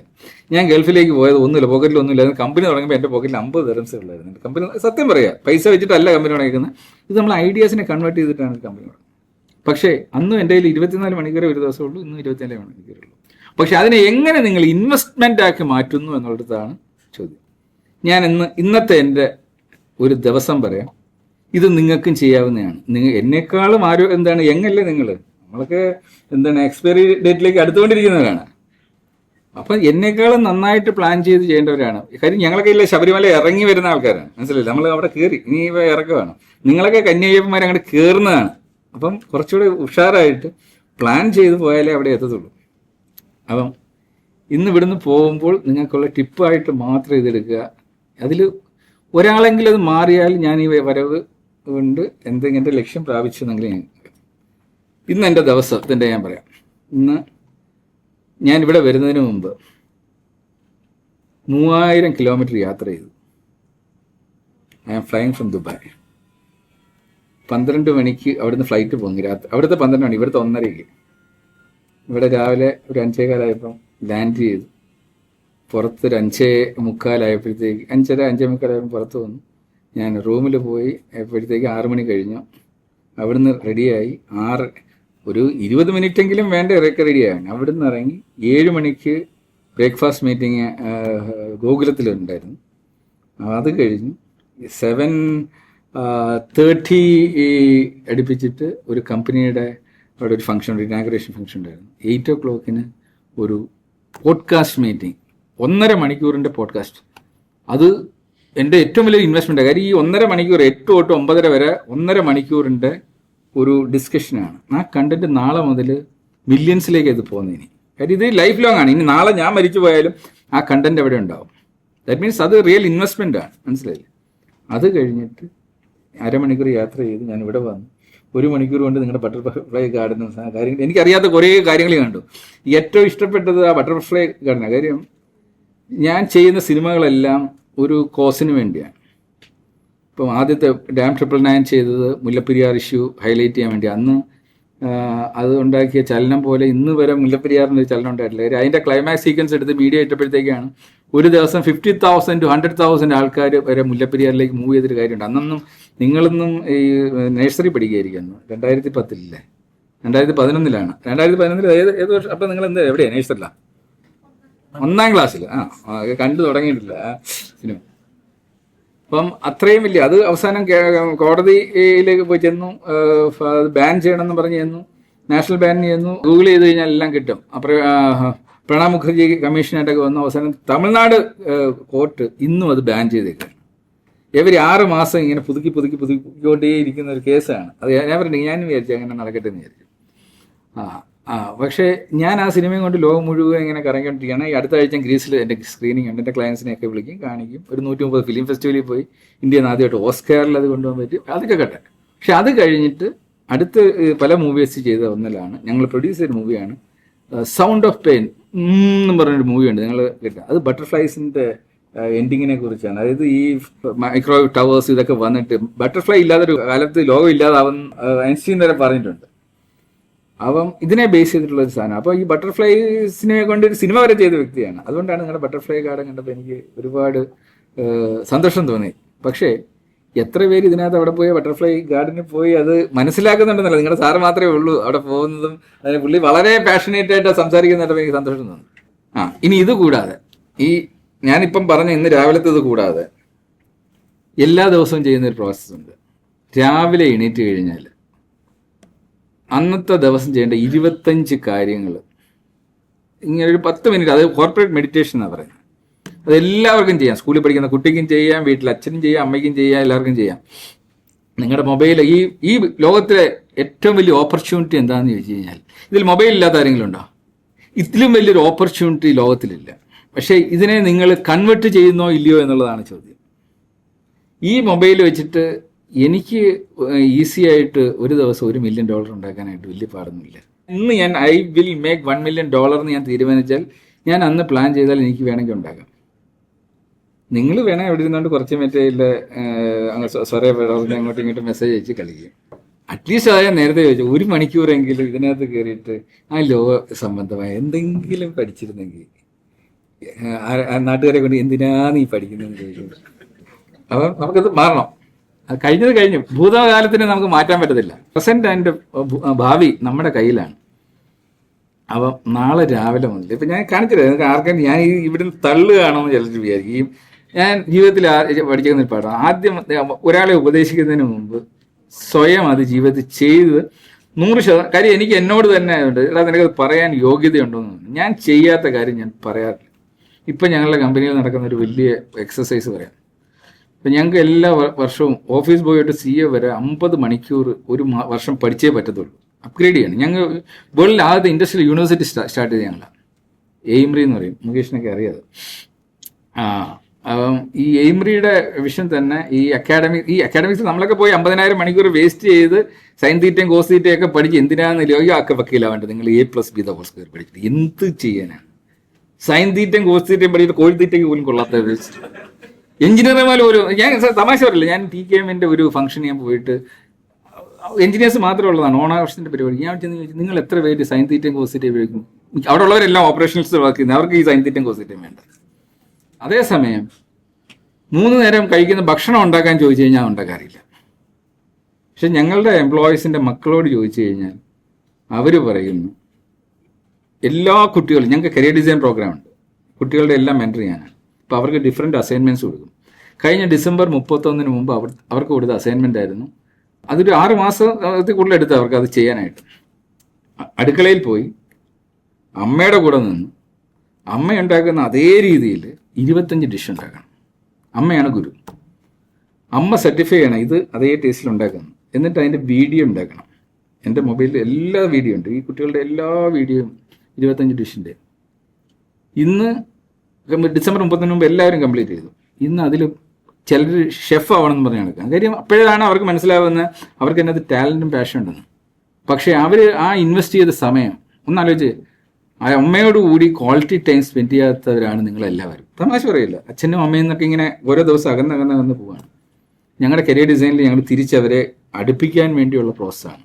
ഞാൻ ഗൾഫിലേക്ക് പോയത് ഒന്നുമില്ല, പോക്കറ്റിൽ ഒന്നുമില്ല. കമ്പനി തുടങ്ങുമ്പോൾ എൻ്റെ പോക്കറ്റിൽ 50 ദിർഹംസേ ഉള്ളായിരുന്നു. കമ്പനി സത്യം പറയാം, പൈസ വെച്ചിട്ടല്ല കമ്പനി തുടങ്ങിക്കുന്നത്. ഇത് നമ്മൾ ഐഡിയാസിനെ കൺവേർട്ട് ചെയ്തിട്ടാണ് കമ്പനി തുടങ്ങുന്നത്. പക്ഷേ അന്നും എൻ്റെ കയ്യിൽ 24 മണിക്കൂറേ ഒരു ദിവസം ഉള്ളൂ, ഇന്നും 24 മണിക്കൂറേ ഉള്ളൂ. പക്ഷെ അതിനെ എങ്ങനെ നിങ്ങൾ ഇൻവെസ്റ്റ്മെൻ്റ് ആക്കി മാറ്റുന്നു എന്നുള്ളതാണ് ചോദ്യം. ഞാൻ ഇന്നത്തെ എൻ്റെ ഒരു ദിവസം പറയാം. ഇത് നിങ്ങൾക്കും ചെയ്യാവുന്നതാണ്. നിങ്ങൾ എന്നെക്കാളും എന്താണ് യങ്ങല്ലേ നിങ്ങൾ, നമ്മളൊക്കെ എന്താണ് എക്സ്പയറി ഡേറ്റിലേക്ക് അടുത്തുകൊണ്ടിരിക്കുന്നവരാണ്. അപ്പം എന്നെക്കാളും നന്നായിട്ട് പ്ലാൻ ചെയ്ത് ചെയ്യേണ്ടവരാണ്. കാര്യം ഞങ്ങളൊക്കെ ഇല്ല ശബരിമല ഇറങ്ങി വരുന്ന ആൾക്കാരാണ്, മനസ്സിലായില്ല. നമ്മൾ അവിടെ കയറി ഇനി ഇറക്കമാണ്. നിങ്ങളൊക്കെ കന്യായ്യപ്പന്മാർ അങ്ങോട്ട് കയറുന്നതാണ്. അപ്പം കുറച്ചുകൂടെ ഉഷാറായിട്ട് പ്ലാൻ ചെയ്ത് പോയാലേ അവിടെ എത്തത്തുള്ളൂ. അപ്പം ഇന്ന് ഇവിടുന്ന് പോകുമ്പോൾ നിങ്ങൾക്കുള്ള ടിപ്പായിട്ട് മാത്രം ഇതെടുക്കുക. അതിൽ ഒരാളെങ്കിലും അത് മാറിയാൽ ഞാൻ ഈ വരവ് കൊണ്ട് എന്തെങ്കിലും ലക്ഷ്യം പ്രാപിച്ചെന്നെങ്കിൽ ഇന്ന് എൻ്റെ ദിവസത്തിൻ്റെ ഞാൻ പറയാം. ഇന്ന് ഞാൻ ഇവിടെ വരുന്നതിന് മുമ്പ് 3000 കിലോമീറ്റർ യാത്ര ചെയ്തു. I am flying from Dubai. 12 മണിക്ക് അവിടുന്ന് ഫ്ലൈറ്റ് പോകുന്നു. അവിടുത്തെ 12 മണി, ഇവിടുത്തെ 1:30. ഇവിടെ രാവിലെ ഒരു 5:15 ലാൻഡ് ചെയ്തു. പുറത്ത് ഒരു 5:45 5:45 പുറത്ത് വന്നു. ഞാൻ റൂമിൽ പോയി എപ്പോഴത്തേക്ക് 6 മണി കഴിഞ്ഞു. അവിടുന്ന് റെഡിയായി. ഒരു 20 മിനിറ്റെങ്കിലും വേണ്ട റെഡിയാകാൻ. അവിടുന്ന് ഇറങ്ങി 7 മണിക്ക് ബ്രേക്ക്ഫാസ്റ്റ് മീറ്റിംഗ് ഗോകുലത്തിലുണ്ടായിരുന്നു. അത് കഴിഞ്ഞ് 7:30 അടുപ്പിച്ചിട്ട് ഒരു കമ്പനിയുടെ അവിടെ ഒരു ഫംഗ്ഷൻ, ഒരു ഇനാഗുറേഷൻ ഫംഗ്ഷൻ ഉണ്ടായിരുന്നു. 8 o'clock ഒരു പോഡ്കാസ്റ്റ് മീറ്റിംഗ്, 1.5 മണിക്കൂറിൻ്റെ പോഡ്കാസ്റ്റ്. അത് എൻ്റെ ഏറ്റവും വലിയ ഇൻവെസ്റ്റ്മെൻറ്റ്. കാര്യം ഈ 1.5 മണിക്കൂർ 8 തൊട്ട് 9:30 വരെ 1.5 മണിക്കൂറിൻ്റെ ഒരു ഡിസ്കഷനാണ്. ആ കണ്ടന്റ് നാളെ മുതൽ മില്യൺസിലേക്ക് അത് പോകുന്നതിന്. കാര്യം ഇത് ലൈഫ് ലോങ് ആണ്. ഇനി നാളെ ഞാൻ മരിച്ചു പോയാലും ആ കണ്ടന്റ് അവിടെ ഉണ്ടാവും. ദാറ്റ് മീൻസ് അത് റിയൽ ഇൻവെസ്റ്റ്മെൻ്റ് ആണ്, മനസ്സിലായില്ലേ. അത് കഴിഞ്ഞിട്ട് 1/2 മണിക്കൂർ യാത്ര ചെയ്ത് ഞാൻ ഇവിടെ വന്നു. 1 മണിക്കൂർ കൊണ്ട് നിങ്ങളുടെ ബട്ടർഫ്ലൈ ഗാർഡൻ കാര്യങ്ങൾ, എനിക്കറിയാത്ത കുറേ കാര്യങ്ങൾ കണ്ടു. ഏറ്റവും ഇഷ്ടപ്പെട്ടത് ആ ബട്ടർഫ്ലൈ ഗാർഡനാണ്. കാര്യം ഞാൻ ചെയ്യുന്ന സിനിമകളെല്ലാം ഒരു കോസിന് വേണ്ടിയാണ്. ഇപ്പം ആദ്യത്തെ ഡാം 999 ചെയ്തത് മുല്ലപ്പെരിയാർ ഇഷ്യൂ ഹൈലൈറ്റ് ചെയ്യാൻ വേണ്ടി. അന്ന് അത് ഉണ്ടാക്കിയ ചലനം പോലെ ഇന്ന് വരെ മുല്ലപ്പെരിയാറിൻ്റെ ചലനം ഉണ്ടായിട്ടില്ല. കാര്യം അതിൻ്റെ ക്ലൈമാക്സ് സീക്വൻസ് എടുത്ത് മീഡിയ ഇട്ടപ്പോഴത്തേക്കാണ് ഒരു ദിവസം 50,000 to 100,000 ആൾക്കാർ വരെ മുല്ലപ്പെരിയാറിലേക്ക് മൂവ് ചെയ്തൊരു കാര്യമുണ്ട്. അന്നൊന്നും നിങ്ങളൊന്നും ഈ നഴ്സറി പഠിക്കുകയായിരിക്കുന്നു. 2010 2011 2011 ഏത് വർഷം? അപ്പം നിങ്ങൾ എന്താ എവിടെയാണ്? നഴ്സറിലാണ്, 1ാം ക്ലാസ്സിൽ. കണ്ടു തുടങ്ങിയിട്ടില്ല സിനിമ. അപ്പം അത്രയും വലിയ അത് അവസാനം കോടതിയിലേക്ക് പോയി ചെന്നു. ബാൻ ചെയ്യണമെന്ന് പറഞ്ഞ് ചെന്നു, നാഷണൽ ബാൻ ചെയ്യുന്നു. ഗൂഗിൾ ചെയ്ത് കഴിഞ്ഞാൽ എല്ലാം കിട്ടും. പ്രണബ് മുഖർജി കമ്മീഷനായിട്ടൊക്കെ വന്നു. അവസാനം തമിഴ്നാട് കോർട്ട് ഇന്നും അത് ബാൻ ചെയ്തേക്കാണ്. ഇവർ 6 മാസം ഇങ്ങനെ പുതുക്കിക്കൊണ്ടേയിരിക്കുന്ന ഒരു കേസാണ് അത്. ഞാൻ പറഞ്ഞു, ഞാനും വിചാരിച്ചു അങ്ങനെ നടക്കട്ടെ എന്ന് വിചാരിച്ചു. പക്ഷേ ഞാൻ ആ സിനിമയും കൊണ്ട് ലോകം മുഴുവൻ ഇങ്ങനെ കറങ്ങിക്കൊണ്ടിരിക്കുകയാണ്. ഈ അടുത്ത ആഴ്ച ഗ്രീസിൽ എൻ്റെ സ്ക്രീനിങ് ഉണ്ട്. എൻ്റെ ക്ലയൻസിനെയൊക്കെ വിളിക്കും, കാണിക്കും. ഒരു 130 ഫിലിം ഫെസ്റ്റിവലിൽ പോയി ഇന്ത്യയിൽ നിന്ന് ആദ്യമായിട്ട് ഓസ്കാറിൽ അത് കൊണ്ടുപോകാൻ പറ്റും. അതൊക്കെ കട്ടെ. പക്ഷെ അത് കഴിഞ്ഞിട്ട് അടുത്ത് പല മൂവീസ് ചെയ്ത ഒന്നിലാണ് ഞങ്ങൾ പ്രൊഡ്യൂസ് ചെയ്ത മൂവിയാണ് സൗണ്ട് ഓഫ് പെയിൻ എന്നും പറഞ്ഞൊരു മൂവിയുണ്ട്, നിങ്ങൾ കേട്ടോ. അത് ബട്ടർഫ്ലൈസിൻ്റെ എൻഡിങ്ങിനെ കുറിച്ചാണ്. അതായത് ഈ മൈക്രോവേവ് ടവേഴ്സ് ഇതൊക്കെ വന്നിട്ട് ബട്ടർഫ്ലൈ ഇല്ലാതൊരു കാലത്ത് ലോകം ഇല്ലാതാവുന്ന ഐൻസ്റ്റീൻ വരെ പറഞ്ഞിട്ടുണ്ട്. അപ്പം ഇതിനെ ബേസ് ചെയ്തിട്ടുള്ള ഒരു സാധനം. അപ്പോൾ ഈ ബട്ടർഫ്ലൈസിനെ കൊണ്ട് ഒരു സിനിമ വരെ ചെയ്ത വ്യക്തിയാണ്. അതുകൊണ്ടാണ് നിങ്ങളുടെ ബട്ടർഫ്ലൈ ഗാർഡൻ കണ്ടപ്പോൾ എനിക്ക് ഒരുപാട് സന്തോഷം തോന്നി. പക്ഷേ എത്ര പേര് ഇതിനകത്ത് അവിടെ പോയി ബട്ടർഫ്ലൈ ഗാർഡനിൽ പോയി അത് മനസ്സിലാക്കുന്നുണ്ടെന്നല്ല, നിങ്ങളുടെ സാറ് മാത്രമേ ഉള്ളൂ അവിടെ പോകുന്നതും. അതിന് പുള്ളി വളരെ പാഷനേറ്റ് ആയിട്ട് സംസാരിക്കുന്നതായിട്ട് എനിക്ക് സന്തോഷം തോന്നുന്നു. ഇനി ഇത് കൂടാതെ ഈ ഞാനിപ്പം പറഞ്ഞ ഇന്ന് രാവിലത്തെ ഇത് കൂടാതെ എല്ലാ ദിവസവും ചെയ്യുന്നൊരു പ്രോസസ്സുണ്ട്. രാവിലെ എണീറ്റ് കഴിഞ്ഞാൽ അന്നത്തെ ദിവസം ചെയ്യേണ്ട 25 കാര്യങ്ങൾ, ഇങ്ങനെ ഒരു 10 മിനിറ്റ്, അത് കോർപ്പറേറ്റ് മെഡിറ്റേഷൻ എന്നാണ് പറയുന്നത്. അത് എല്ലാവർക്കും ചെയ്യാം. സ്കൂളിൽ പഠിക്കുന്ന കുട്ടിക്കും ചെയ്യാം, വീട്ടിൽ അച്ഛനും ചെയ്യാം, അമ്മയ്ക്കും ചെയ്യാം, എല്ലാവർക്കും ചെയ്യാം. നിങ്ങളുടെ മൊബൈൽ ഈ ലോകത്തിലെ ഏറ്റവും വലിയ ഓപ്പർച്യൂണിറ്റി എന്താണെന്ന് ചോദിച്ചു കഴിഞ്ഞാൽ, ഇതിൽ മൊബൈൽ ഇല്ലാത്ത ആരെങ്കിലും ഉണ്ടോ? ഇതിലും വലിയൊരു ഓപ്പർച്യൂണിറ്റി ലോകത്തിലില്ല. പക്ഷേ ഇതിനെ നിങ്ങൾ കൺവെർട്ട് ചെയ്യുന്നോ ഇല്ലയോ എന്നുള്ളതാണ് ചോദ്യം. ഈ മൊബൈൽ വെച്ചിട്ട് എനിക്ക് ഈസി ആയിട്ട് ഒരു ദിവസം $1 മില്യൺ ഉണ്ടാക്കാനായിട്ട് വലിയ പാടൊന്നുമില്ല. ഇന്ന് ഞാൻ ഐ വിൽ മേക്ക് $1 മില്യൺ എന്ന് ഞാൻ തീരുമാനിച്ചാൽ ഞാൻ അന്ന് പ്ലാൻ ചെയ്താൽ എനിക്ക് വേണമെങ്കിൽ ഉണ്ടാക്കാം. നിങ്ങൾ വേണേൽ എവിടെ ഇരുന്നുകൊണ്ട് കുറച്ച് മറ്റേ സ്വരേ അങ്ങോട്ടും ഇങ്ങോട്ടും മെസ്സേജ് അയച്ച് കളിക്കും. അറ്റ്ലീസ്റ്റ് അതായത് നേരത്തെ ചോദിച്ചു 1 മണിക്കൂറെങ്കിലും ഇതിനകത്ത് കയറിയിട്ട് ആ ലോ സംബന്ധമായ എന്തെങ്കിലും പഠിച്ചിരുന്നെങ്കിൽ നാട്ടുകാരെ കൊണ്ട് എന്തിനാ നീ പഠിക്കുന്നതെന്ന് ചോദിച്ചു. അപ്പം നമുക്കത് മാറണം. അത് കഴിഞ്ഞത് കഴിഞ്ഞു. ഭൂതകാലത്തിനെ നമുക്ക് മാറ്റാൻ പറ്റത്തില്ല. പ്രസന്റ് ആൻഡ് ഭാവി നമ്മുടെ കയ്യിലാണ്. അപ്പം നാളെ രാവിലെ മുതൽ ഇപ്പം ഞാൻ കാണിച്ചില്ല നിങ്ങൾക്ക് ആർക്കും ഞാൻ ഇവിടുന്ന് തള്ളുകയാണെന്ന് ചിലർ വിചാരിക്കും. ഞാൻ ജീവിതത്തിൽ പഠിക്കുന്ന ഒരു പാഠം, ആദ്യം ഒരാളെ ഉപദേശിക്കുന്നതിന് മുമ്പ് സ്വയം അത് ജീവിതത്തിൽ ചെയ്ത് 100%. കാര്യം എനിക്ക് എന്നോട് തന്നെ ഉണ്ട്, എടാ നിനക്കത് പറയാൻ യോഗ്യതയുണ്ടോന്ന്. ഞാൻ ചെയ്യാത്ത കാര്യം ഞാൻ പറയാറില്ല. ഇപ്പം ഞങ്ങളുടെ കമ്പനിയിൽ നടക്കുന്ന ഒരു വലിയ എക്സസൈസ് പറയാം. ഇപ്പം ഞങ്ങൾക്ക് എല്ലാ വർഷവും ഓഫീസ് ബോയിട്ട് CA വരെ 50 മണിക്കൂർ ഒരു വർഷം പഠിച്ചേ പറ്റത്തുള്ളൂ. അപ്ഗ്രേഡ് ചെയ്യണം. ഞങ്ങൾ വേൾഡിൽ ആദ്യത്തെ ഇൻഡസ്ട്രിയൽ യൂണിവേഴ്സിറ്റി സ്റ്റാർട്ട് ചെയ്ത് ഞങ്ങളാണ്. എയിംറി എന്ന് പറയും, മുകേഷിനൊക്കെ അറിയാതെ. അപ്പം ഈ എയിംറിയുടെ വിഷൻ തന്നെ ഈ അക്കാഡമിക്സ് നമ്മളൊക്കെ പോയി 50,000 മണിക്കൂർ വേസ്റ്റ് ചെയ്ത് സൈൻ തീറ്റയും കോസ് തീറ്റയും ഒക്കെ പഠിച്ച് എന്തിനാന്ന് ലോക വക്കീല വേണ്ടത്. നിങ്ങൾ A+B² പഠിച്ചിട്ട് എന്ത് ചെയ്യാനാണ്? സൈൻ തീറ്റയും കോസ് തീറ്റയും പഠിച്ചിട്ട് കോഴി തീറ്റയ്ക്ക് പോലും കൊള്ളാത്ത എഞ്ചിനീയർമാർ പോലും. ഞാൻ തമാശ പറയില്ല, ഞാൻ TKMന്റെ ഒരു ഫംഗ്ഷൻ ഞാൻ പോയിട്ട് എഞ്ചിനീയേഴ്സ് മാത്രമേ ഉള്ളതാണ് ഓണാഘോഷത്തിന്റെ പരിപാടി. ഞാൻ ചോദിച്ചു നിങ്ങൾ എത്ര പേര് സൈൻ തീറ്റയും കോസ് തീറ്റയും ഉപയോഗിക്കും? അവിടെ ഉള്ളവരെല്ലാം ഓപ്പറേഷൻസ് വർക്ക് ചെയ്യുന്നത്, അവർക്ക് ഈ സൈൻ തീറ്റയും കോസ് തീറ്റയും വേണ്ട. അതേസമയം 3 നേരം കഴിക്കുന്ന ഭക്ഷണം ഉണ്ടാക്കാൻ ചോദിച്ചു കഴിഞ്ഞാൽ ഉണ്ടാക്കാറില്ല. പക്ഷെ ഞങ്ങളുടെ എംപ്ലോയീസിൻ്റെ മക്കളോട് ചോദിച്ചു കഴിഞ്ഞാൽ അവർ പറയുന്നു എല്ലാ കുട്ടികളും, ഞങ്ങൾക്ക് കരിയർ ഡിസൈൻ പ്രോഗ്രാം ഉണ്ട്, കുട്ടികളുടെ എല്ലാം മെൻറ്റർ ചെയ്യാനാണ്. അപ്പോൾ അവർക്ക് ഡിഫറെൻറ്റ് അസൈൻമെൻറ്റ്സ് കൊടുക്കും. കഴിഞ്ഞ ഡിസംബർ 31 മുമ്പ് അവർക്ക് കൊടുത്ത അസൈൻമെൻ്റ് ആയിരുന്നു, അതൊരു 6 മാസത്തിൽ കൂടുതൽ എടുത്ത് അവർക്ക് അത് ചെയ്യാനായിട്ട്. അടുക്കളയിൽ പോയി അമ്മയുടെ കൂടെ നിന്ന് അമ്മ ഉണ്ടാക്കുന്ന അതേ രീതിയിൽ 25 ഡിഷ് ഉണ്ടാക്കണം. അമ്മയാണ് ഗുരു. അമ്മ സർട്ടിഫൈ ചെയ്യണം ഇത് അതേ ടേസ്റ്റിൽ ഉണ്ടാക്കണം. എന്നിട്ട് അതിൻ്റെ വീഡിയോ ഉണ്ടാക്കണം. എൻ്റെ മൊബൈലിൽ എല്ലാ വീഡിയോ ഉണ്ട്, ഈ കുട്ടികളുടെ എല്ലാ വീഡിയോയും 25 ഡിഷിൻ്റെ. ഇന്ന് ഡിസംബർ 31 മുമ്പ് എല്ലാവരും കംപ്ലീറ്റ് ചെയ്തു. ഇന്ന് അതിൽ ചിലർ ഷെഫ് ആവണമെന്ന് പറഞ്ഞ് നടക്കുക. കാര്യം അപ്പോഴാണ് അവർക്ക് മനസ്സിലാവുന്നത് അവർക്ക് അതിനകത്ത് ടാലൻറ്റും പാഷൻ ഉണ്ടെന്ന്. പക്ഷേ അവർ ആ ഇൻവെസ്റ്റ് ചെയ്ത സമയം ഒന്നാലോചിച്ച്, ആ അമ്മയോടുകൂടി ക്വാളിറ്റി ടൈം സ്പെൻഡ് ചെയ്യാത്തവരാണ് നിങ്ങളെല്ലാവരും. തമാശ പറയില്ല, അച്ഛനും അമ്മയും എന്നൊക്കെ ഇങ്ങനെ ഓരോ ദിവസം അകന്നകന്ന് പോവുകയാണ്. ഞങ്ങളുടെ കരിയർ ഡിസൈനിൽ ഞങ്ങൾ തിരിച്ചവരെ അടുപ്പിക്കാൻ വേണ്ടിയുള്ള പ്രോസസ്സാണ്.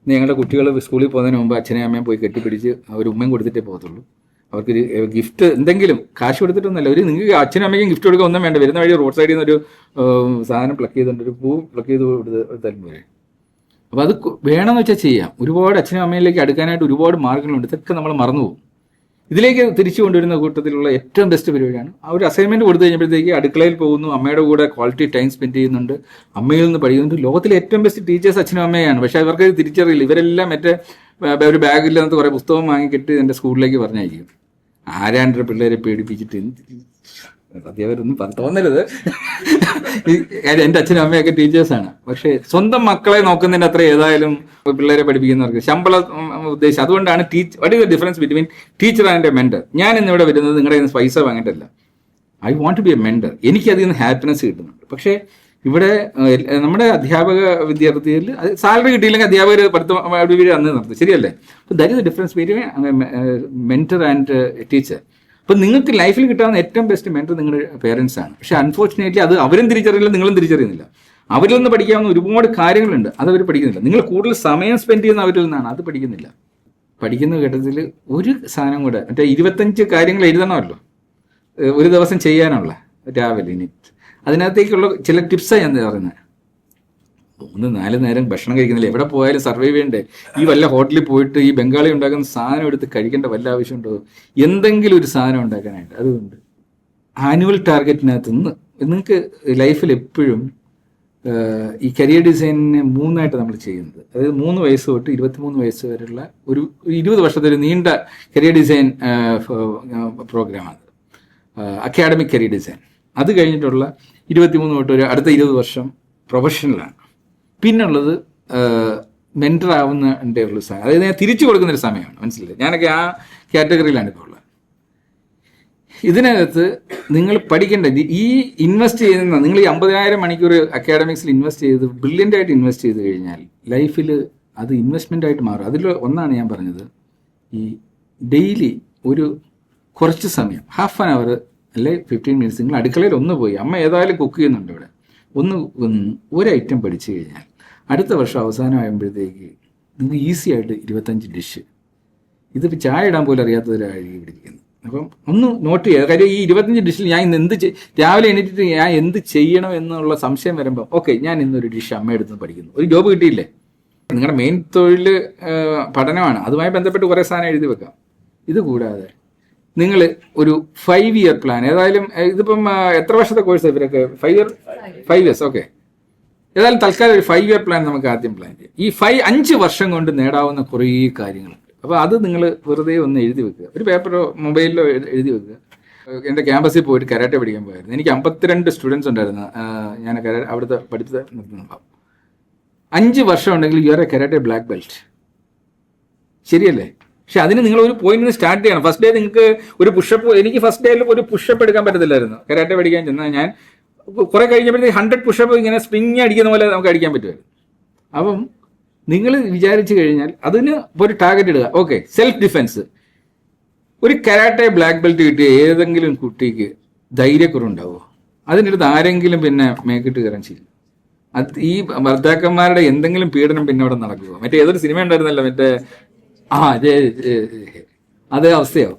ഞങ്ങളുടെ കുട്ടികൾ സ്കൂളിൽ പോകുന്നതിന് മുമ്പ് അച്ഛനെയും അമ്മയും പോയി കെട്ടിപ്പിടിച്ച് അവർ ഉമ്മയും കൊടുത്തിട്ടേ പോകത്തുള്ളൂ. അവർക്കൊരു ഗിഫ്റ്റ് എന്തെങ്കിലും കാശ് കൊടുത്തിട്ടൊന്നുമല്ല, ഒരു നിങ്ങൾക്ക് അച്ഛനും അമ്മയ്ക്കും ഗിഫ്റ്റ് കൊടുക്കുക ഒന്നും വേണ്ട. വരുന്ന വഴി റോഡ് സൈഡിൽ നിന്നൊരു സാധനം പ്ലക്ക് ചെയ്തുകൊണ്ട് ഒരു പൂ പ്ലക്ക് ചെയ്ത് കൊടുത്താലും പോരെ. അപ്പോൾ അത് വേണമെന്ന് വെച്ചാൽ ചെയ്യാം. ഒരുപാട് അച്ഛനും അമ്മയിലേക്ക് അടുക്കാനായിട്ട് ഒരുപാട് മാർഗ്ഗങ്ങളുണ്ട്. ഇതൊക്കെ നമ്മൾ മറന്നുപോകും. ഇതിലേക്ക് തിരിച്ചു കൊണ്ടുവരുന്ന കൂട്ടത്തിലുള്ള ഏറ്റവും ബെസ്റ്റ് പരിപാടിയാണ് ആ ഒരു അസൈൻമെൻറ്റ് കൊടുത്തു കഴിഞ്ഞപ്പോഴത്തേക്ക് അടുക്കളയിൽ പോകുന്നു, അമ്മയുടെ കൂടെ ക്വാളിറ്റി ടൈം സ്പെൻഡ് ചെയ്യുന്നുണ്ട്, അമ്മയിൽ നിന്ന് പഠിക്കുന്നുണ്ട്. ലോകത്തിലെ ഏറ്റവും ബെസ്റ്റ് ടീച്ചേഴ്സ് അച്ഛനും അമ്മയാണ്. പക്ഷേ അവർക്ക് തിരിച്ചറിയില്ല. ഇവരെല്ലാം മറ്റേ ഒരു ബാഗില്ലാത്ത കുറേ പുസ്തകം വാങ്ങിക്കിട്ട് എൻ്റെ സ്കൂളിലേക്ക് പറഞ്ഞയക്കും. ആരാണ്ട് പിള്ളേരെ പേടിപ്പിച്ചിട്ട് അധ്യാപകരൊന്നും തോന്നരുത്. എൻ്റെ അച്ഛനും അമ്മയൊക്കെ ടീച്ചേഴ്സാണ്. പക്ഷേ സ്വന്തം മക്കളെ നോക്കുന്നതിന് അത്ര ഏതായാലും പിള്ളേരെ പഠിപ്പിക്കുന്നവർക്ക് ശമ്പളം ഉദ്ദേശിച്ച്. അതുകൊണ്ടാണ് what is the difference between teacher and a mentor? ഞാൻ ഇന്നിവിടെ വരുന്നത് നിങ്ങളുടെ കയ്യിൽ നിന്ന് പൈസ വാങ്ങിയിട്ടല്ല. I want to be a mentor. എനിക്കതിൽ നിന്ന് ഹാപ്പിനെസ് കിട്ടുന്നുണ്ട്. പക്ഷേ ഇവിടെ നമ്മുടെ അധ്യാപക വിദ്യാർത്ഥികളിൽ സാലറി കിട്ടിയില്ലെങ്കിൽ അധ്യാപകർ പഠിത്തം അന്ന് നടത്തും, ശരിയല്ലേ? അപ്പോൾ that is the difference between mentor and teacher. അപ്പം നിങ്ങൾക്ക് ലൈഫിൽ കിട്ടാവുന്ന ഏറ്റവും ബെസ്റ്റ് മെൻറ്റർ നിങ്ങളുടെ പേരൻസ് ആണ്. പക്ഷേ അൺഫോർച്ചുനേറ്റ്ലി അത് അവരും തിരിച്ചറിയില്ല, നിങ്ങളും തിരിച്ചറിയുന്നില്ല. അവരിൽ നിന്ന് പഠിക്കാവുന്ന ഒരുപാട് കാര്യങ്ങളുണ്ട്, അതവർ പഠിക്കുന്നില്ല. നിങ്ങൾ കൂടുതൽ സമയം സ്പെൻഡ് ചെയ്യുന്ന അവരിൽ നിന്നാണ്, അത് പഠിക്കുന്നില്ല. പഠിക്കുന്ന ഘട്ടത്തിൽ ഒരു സാധനം കൂടെ, മറ്റേ 25 കാര്യങ്ങൾ എഴുതണമല്ലോ ഒരു ദിവസം ചെയ്യാനുള്ള രാവിലെ യൂണിറ്റ്. അതിനകത്തേക്കുള്ള ചില ടിപ്സാണ് ഞാൻ പറയുന്നത്. 3-4 നേരം ഭക്ഷണം കഴിക്കുന്നില്ല, എവിടെ പോയാലും സർവൈവ് ചെയ്യണ്ടേ? ഈ വല്ല ഹോട്ടലിൽ പോയിട്ട് ഈ ബംഗാളി ഉണ്ടാക്കുന്ന സാധനം എടുത്ത് കഴിക്കേണ്ട വല്ല ആവശ്യമുണ്ടോ? എന്തെങ്കിലും ഒരു സാധനം ഉണ്ടാക്കാനായിട്ട്. അതുകൊണ്ട് ആനുവൽ ടാർഗറ്റിനകത്ത് നിങ്ങൾക്ക് ലൈഫിൽ എപ്പോഴും ഈ കരിയർ ഡിസൈനിനെ 3ആയിട്ട് നമ്മൾ ചെയ്യുന്നത്. അതായത് 3 വയസ്സ് തൊട്ട് 23 വയസ്സ് വരെയുള്ള ഒരു 20 വർഷത്തെ ഒരു നീണ്ട കരിയർ ഡിസൈൻ പ്രോഗ്രാമാണ് അക്കാഡമിക് കരിയർ ഡിസൈൻ. അത് കഴിഞ്ഞിട്ടുള്ള 23 തൊട്ട് ഒരു അടുത്ത 20 വർഷം പ്രൊഫഷണലാണ്. പിന്നുള്ളത് മെൻറ്റർ ആവുന്നതിൻ്റെ ഉള്ള സമയം, അതായത് ഞാൻ തിരിച്ചു കൊടുക്കുന്നൊരു സമയമാണ്. മനസ്സിലായി? ഞാനൊക്കെ ആ കാറ്റഗറിയിലാണ് ഇപ്പോൾ ഉള്ളത്. ഇതിനകത്ത് നിങ്ങൾ പഠിക്കേണ്ട ഈ ഇൻവെസ്റ്റ് ചെയ്യുന്ന നിങ്ങൾ ഈ 50,000 മണിക്കൂർ അക്കാഡമിക്സിൽ ഇൻവെസ്റ്റ് ചെയ്ത് ബ്രില്യൻ്റായിട്ട് ഇൻവെസ്റ്റ് ചെയ്ത് കഴിഞ്ഞാൽ ലൈഫിൽ അത് ഇൻവെസ്റ്റ്മെൻ്റ് ആയിട്ട് മാറും. അതിൽ ഒന്നാണ് ഞാൻ പറഞ്ഞത്, ഈ ഡെയിലി ഒരു കുറച്ച് സമയം, ഹാഫ് ആൻ അവർ അല്ലെ 15 മിനിറ്റ്സ് നിങ്ങൾ അടുക്കളയിൽ ഒന്ന് പോയി, അമ്മ ഏതായാലും കുക്ക് ചെയ്യുന്നുണ്ട് ഇവിടെ, ഒരു ഐറ്റം പഠിച്ചു കഴിഞ്ഞാൽ അടുത്ത വർഷം അവസാനമാകുമ്പോഴത്തേക്ക് നിങ്ങൾക്ക് ഈസി ആയിട്ട് 25 ഡിഷ്. ഇതിപ്പോൾ ചായ ഇടാൻ പോലും അറിയാത്തവരായി പിടിക്കുന്നത്. അപ്പം ഒന്ന് നോട്ട് ചെയ്യുക. കാര്യം ഈ 25 ഡിഷിൽ ഞാൻ ഇന്ന് രാവിലെ എണീറ്റിട്ട് ഞാൻ എന്ത് ചെയ്യണം എന്നുള്ള സംശയം വരുമ്പോൾ ഓക്കെ ഞാൻ ഇന്നൊരു ഡിഷ് അമ്മയെടുത്ത് പഠിക്കുന്നു. ഒരു ജോബ് കിട്ടിയില്ലേ? നിങ്ങളുടെ മെയിൻ തൊഴിൽ പഠനമാണ്. അതുമായി ബന്ധപ്പെട്ട് കുറേ സാധനം എഴുതി വെക്കാം. ഇത് കൂടാതെ നിങ്ങൾ ഒരു 5 ഇയർ പ്ലാൻ, ഏതായാലും ഇതിപ്പം എത്ര വർഷത്തെ കോഴ്സ് ഇവരൊക്കെ 5 ഇയേഴ്സ് ഓക്കെ. ഏതായാലും തൽക്കാലം ഒരു 5 ഇയർ പ്ലാൻ നമുക്ക് ആദ്യം പ്ലാൻ ചെയ്യാം. ഈ 5 വർഷം കൊണ്ട് നേടാവുന്ന കുറേ കാര്യങ്ങളുണ്ട്. അപ്പോൾ അത് നിങ്ങൾ വെറുതെ ഒന്ന് എഴുതി വെക്കുക. ഒരു പേപ്പറോ മൊബൈലിലോ എഴുതി വെക്കുക. എൻ്റെ ക്യാമ്പസിൽ പോയിട്ട് കരാട്ടെ പഠിക്കാൻ പോയായിരുന്നു. എനിക്ക് 52 സ്റ്റുഡൻസ് ഉണ്ടായിരുന്നു. ഞാൻ അവിടുത്തെ പഠിത്തം നിർത്തുന്നുണ്ടാവും. 5 വർഷം ഉണ്ടെങ്കിൽ you are A karate black belt. ശരിയല്ലേ? പക്ഷെ അതിന് നിങ്ങൾ ഒരു പോയിന്റിൽ നിന്ന് സ്റ്റാർട്ട് ചെയ്യണം. ഫസ്റ്റ് ഡേ നിങ്ങൾക്ക് ഒരു പുഷപ്പ്, എനിക്ക് ഫസ്റ്റ് ഡേയിൽ ഒരു പുഷപ്പ് എടുക്കാൻ പറ്റത്തില്ലായിരുന്നു. കരാട്ടെ പഠിക്കാൻ ചെന്നാൽ ഞാൻ കുറെ കഴിഞ്ഞപ്പോഴത്തേക്ക് 100 പുഷപ്പ് ഇങ്ങനെ സ്പ്രിങ് അടിക്കുന്ന പോലെ നമുക്ക് അടിക്കാൻ പറ്റുമായിരുന്നു. അപ്പം നിങ്ങൾ വിചാരിച്ചു കഴിഞ്ഞാൽ അതിന് ഒരു ടാർഗറ്റ് ഇടുക. Okay, self defence. ഒരു കരാട്ടെ ബ്ലാക്ക് ബെൽറ്റ് കിട്ടിയ ഏതെങ്കിലും കുട്ടിക്ക് ധൈര്യക്കുറവുണ്ടാവുമോ? അതിനടുത്ത് ആരെങ്കിലും പിന്നെ മേക്കിട്ട് കയറാൻ ചെയ്യില്ല. അത് ഈ ഭർത്താക്കന്മാരുടെ എന്തെങ്കിലും പീഡനം പിന്നെ അവിടെ നടക്കുമോ? മറ്റേ ഏതൊരു സിനിമ ഉണ്ടായിരുന്നല്ലോ മറ്റേ അതേ അവസ്ഥയാവും.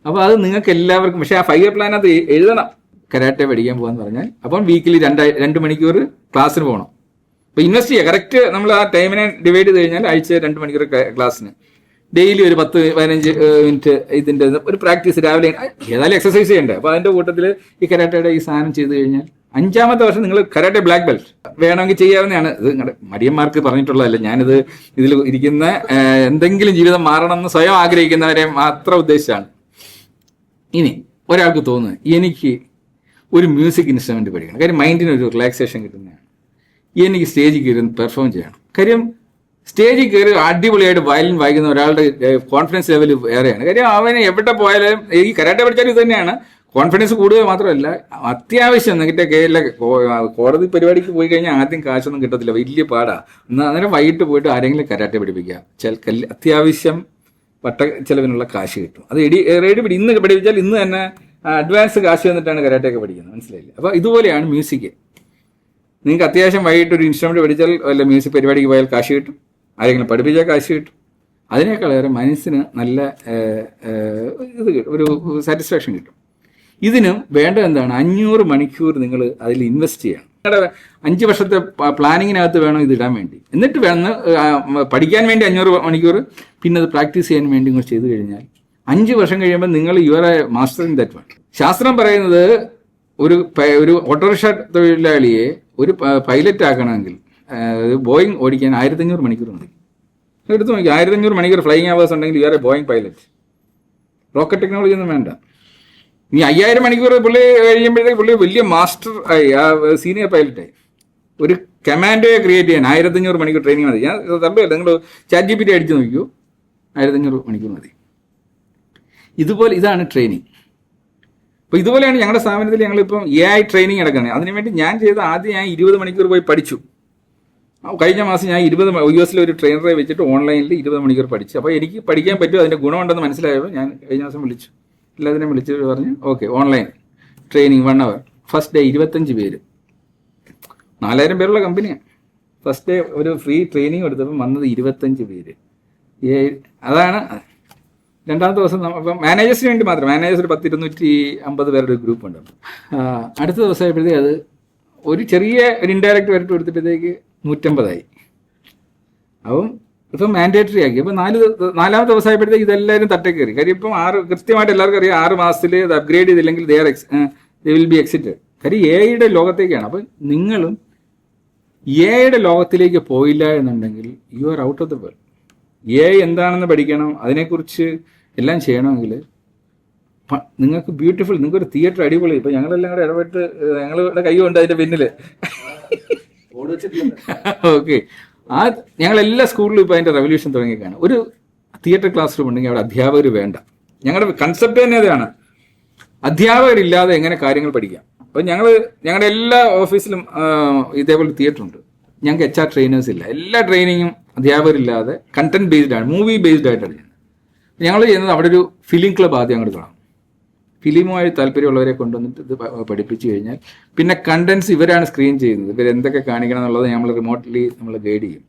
അപ്പോൾ അത് നിങ്ങൾക്ക് എല്ലാവർക്കും. പക്ഷെ ആ 5 ഇയർ പ്ലാൻ അത് എഴുതണം. കരാട്ടെ പഠിക്കാൻ പോകാന്ന് പറഞ്ഞാൽ അപ്പം വീക്കിലി 2 മണിക്കൂർ ക്ലാസ്സിന് പോകണം. അപ്പോൾ ഇൻവെസ്റ്റ് ചെയ്യുക. കറക്റ്റ് നമ്മൾ ആ ടൈമിനെ ഡിവൈഡ് ചെയ്ത് കഴിഞ്ഞാൽ ആഴ്ച 2 മണിക്കൂർ ക്ലാസ്സിന്, ഡെയിലി ഒരു 10-15 മിനിറ്റ് ഇതിൻ്റെ ഒരു പ്രാക്ടീസ് രാവിലെ. ഏതായാലും എക്സസൈസ് ചെയ്യണ്ടേ? അപ്പോൾ അതിൻ്റെ കൂട്ടത്തിൽ ഈ കരാട്ടയുടെ ഈ സാധനം ചെയ്ത് കഴിഞ്ഞാൽ 5ാമത്തെ വർഷം നിങ്ങൾ കരാട്ടെ ബ്ലാക്ക് ബെൽറ്റ് വേണമെങ്കിൽ ചെയ്യാവുന്നതാണ്. ഇത് നിങ്ങളുടെ മടിയന്മാർക്ക് പറഞ്ഞിട്ടുള്ളതല്ല. ഞാനിത് ഇതിൽ ഇരിക്കുന്ന എന്തെങ്കിലും ജീവിതം മാറണം എന്ന് സ്വയം ആഗ്രഹിക്കുന്നവരെ മാത്രം ഉദ്ദേശിച്ചാണ്. ഇനി ഒരാൾക്ക് തോന്നുന്നു എനിക്ക് ഒരു മ്യൂസിക് ഇൻസ്ട്രുമെന്റ് പഠിക്കണം. കാര്യം മൈൻഡിന് ഒരു റിലാക്സേഷൻ കിട്ടുന്നതാണ്. എനിക്ക് സ്റ്റേജിൽ കയറി പെർഫോം ചെയ്യണം. കാര്യം സ്റ്റേജിൽ കയറി അടിപൊളിയായിട്ട് വയലിൻ വായിക്കുന്ന ഒരാളുടെ കോൺഫിഡൻസ് ലെവൽ വേറെയാണ്. കാര്യം അവന് എവിടെ പോയാലും ഈ കരാട്ടെ പഠിച്ചാലും ഇത് തന്നെയാണ്. കോൺഫിഡൻസ് കൂടുതൽ മാത്രമല്ല, അത്യാവശ്യം എന്നിട്ട് കോടതി പരിപാടിക്ക് പോയി കഴിഞ്ഞാൽ ആദ്യം കാശൊന്നും കിട്ടത്തില്ല, വലിയ പാടാ. അന്നേരം വൈകിട്ട് പോയിട്ട് ആരെങ്കിലും കരാട്ടെ പഠിപ്പിക്കുക. അത്യാവശ്യം വട്ട ചെലവിനുള്ള കാശ് കിട്ടും. അത് റെഡി ഇന്ന് പഠിപ്പിച്ചാൽ ഇന്ന് തന്നെ അഡ്വാൻസ് കാശ് വന്നിട്ടാണ് കരാട്ടയൊക്കെ പഠിക്കുന്നത്. മനസ്സിലായില്ലേ? അപ്പോൾ ഇതുപോലെയാണ് മ്യൂസിക്. നിങ്ങൾക്ക് അത്യാവശ്യം വൈകിട്ട് ഒരു ഇൻസ്ട്രുമെന്റ് പഠിച്ചാൽ വല്ല മ്യൂസിക് പരിപാടിക്ക് പോയാൽ കാശ് കിട്ടും, ആരെങ്കിലും പഠിപ്പിച്ചാൽ കാശ് കിട്ടും. അതിനേക്കാളേറെ മനസ്സിന് നല്ല ഇത് കിട്ടും, ഒരു സാറ്റിസ്ഫാക്ഷൻ കിട്ടും. ഇതിനും വേണ്ടത് എന്താണ്? 500 മണിക്കൂർ നിങ്ങൾ അതിൽ ഇൻവെസ്റ്റ് ചെയ്യണം. നിങ്ങളുടെ 5 വർഷത്തെ പ്ലാനിങ്ങിനകത്ത് വേണം ഇത് ഇടാൻ വേണ്ടി. എന്നിട്ട് വേണം പഠിക്കാൻ വേണ്ടി 500 മണിക്കൂർ, പിന്നെ അത് പ്രാക്ടീസ് ചെയ്യാൻ വേണ്ടി നിങ്ങൾ ചെയ്തു കഴിഞ്ഞാൽ 5 വർഷം കഴിയുമ്പോൾ നിങ്ങൾ you are A master in that one. ശാസ്ത്രം പറയുന്നത് ഒരു ഓട്ടോറിക്ഷ തൊഴിലാളിയെ ഒരു പൈലറ്റ് ആക്കണമെങ്കിൽ ബോയിങ് ഓടിക്കാൻ 1500 മണിക്കൂർ മതി. എടുത്തു നോക്കി, 1500 മണിക്കൂർ ഫ്ലൈയിങ് അവേഴ്സ് ഉണ്ടെങ്കിൽ you are A Boeing pilot. Rocket technology ഒന്നും വേണ്ട. ഇനി 5000 മണിക്കൂർ പുള്ളി കഴിയുമ്പോഴത്തേക്ക് പുള്ളി വലിയ മാസ്റ്റർ ആയി, സീനിയർ പൈലറ്റായി. ഒരു കമാൻഡോയെ ക്രിയേറ്റ് ചെയ്യാൻ 1500 മണിക്കൂർ ട്രെയിനിങ് മതി. ഞാൻ തമ്മിൽ നിങ്ങൾ ChatGPT അടിച്ചു നോക്കിയോ, 1500 മണിക്കൂർ മതി. ഇതാണ് ട്രെയിനിങ്. അപ്പോൾ ഇതുപോലെയാണ് ഞങ്ങളുടെ സ്ഥാപനത്തിൽ ഞങ്ങളിപ്പം AI ട്രെയിനിങ് നടക്കുന്നത്. അതിനുവേണ്ടി ഞാൻ ആദ്യം 20 മണിക്കൂർ പോയി പഠിച്ചു. കഴിഞ്ഞ മാസം ഞാൻ US ഒരു ട്രെയിനറെ വെച്ചിട്ട് ഓൺലൈനിൽ 20 മണിക്കൂർ പഠിച്ചു. അപ്പോൾ എനിക്ക് പഠിക്കാൻ പറ്റും, അതിൻ്റെ ഗുണമുണ്ടെന്ന് മനസ്സിലായപ്പോൾ ഞാൻ കഴിഞ്ഞ മാസം വിളിച്ചു, എല്ലാത്തിനെയും വിളിച്ചിട്ട് പറഞ്ഞു okay online training 1 hour. First day 25 പേര്, 4000 പേരുള്ള കമ്പനിയാണ്. ഫസ്റ്റ് ഡേ ഒരു ഫ്രീ ട്രെയിനിങ് എടുത്തപ്പോൾ വന്നത് 25 പേര്. അതാണ്. രണ്ടാമത്തെ ദിവസം അപ്പം മാനേജേഴ്സിന് വേണ്ടി മാത്രം, മാനേജേഴ്സ് ഒരു 250 പേരുടെ ഒരു ഗ്രൂപ്പ് ഉണ്ട്. അടുത്ത ദിവസമായപ്പോഴത്തേക്ക് അത് ഒരു ചെറിയ ഒരു ഇൻഡയറക്റ്റ് വരട്ട് എടുത്തപ്പോഴത്തേക്ക് 150 അപ്പം ഇപ്പം മാൻഡേറ്ററി ആക്കി. അപ്പം 4ാമത്തെ ദിവസമായപ്പോഴത്തേക്ക് ഇതെല്ലാവരും തട്ടേ കയറി. കാര്യം ഇപ്പം കൃത്യമായിട്ട് എല്ലാവർക്കും അറിയാം 6 മാസത്തിൽ ഇത് അപ്ഗ്രേഡ് ചെയ്തില്ലെങ്കിൽ ദേ വിൽ ബി എക്സിറ്റ്. കാര്യം AI ലോകത്തേക്കാണ്. അപ്പം നിങ്ങളും AI ലോകത്തിലേക്ക് പോയില്ല എന്നുണ്ടെങ്കിൽ you are out of the world. AI എന്താണെന്ന് പഠിക്കണം, അതിനെക്കുറിച്ച് എല്ലാം ചെയ്യണമെങ്കിൽ നിങ്ങൾക്ക് ബ്യൂട്ടിഫുൾ, നിങ്ങൾക്കൊരു തിയേറ്റർ അടിപൊളി. ഇപ്പം ഞങ്ങളെല്ലാം കൂടെ ഇടപെട്ട് ഞങ്ങളുടെ കൈ കൊണ്ട് അതിൻ്റെ പിന്നിൽ ഓക്കെ ഞങ്ങളെല്ലാ സ്കൂളിലും ഇപ്പോൾ അതിൻ്റെ റെവല്യൂഷൻ തുടങ്ങിയേക്കാണ്. ഒരു തിയേറ്റർ ക്ലാസ് റൂം ഉണ്ടെങ്കിൽ അവിടെ അധ്യാപകർ വേണ്ട. ഞങ്ങളുടെ കൺസെപ്റ്റ് തന്നെ അതാണ്, അധ്യാപകരില്ലാതെ എങ്ങനെ കാര്യങ്ങൾ പഠിക്കാം. അപ്പം ഞങ്ങളുടെ എല്ലാ ഓഫീസിലും ഇതേപോലെ തിയേറ്റർ ഉണ്ട്. ഞങ്ങൾക്ക് HR ട്രെയിനേഴ്സ് ഇല്ല. എല്ലാ ട്രെയിനിങ്ങും അധ്യാപകരില്ലാതെ കണ്ടന്റ് ബേസ്ഡ് ആണ്, മൂവി ബേസ്ഡ് ആയിട്ടാണ് ചെയ്യുന്നത്. ഞങ്ങൾ ചെയ്യുന്നത് അവിടെ ഒരു ഫിലിം ക്ലബ് ആദ്യം അങ്ങോട്ട് കാണാം. ഫിലിമുമായി താല്പര്യമുള്ളവരെ കൊണ്ടുവന്നിട്ട് ഇത് പഠിപ്പിച്ചു കഴിഞ്ഞാൽ പിന്നെ കണ്ടൻസ് ഇവരാണ് സ്ക്രീൻ ചെയ്യുന്നത്. ഇവർ എന്തൊക്കെ കാണിക്കണം എന്നുള്ളത് നമ്മൾ റിമോട്ട്ലി നമ്മൾ ഗൈഡ് ചെയ്യും.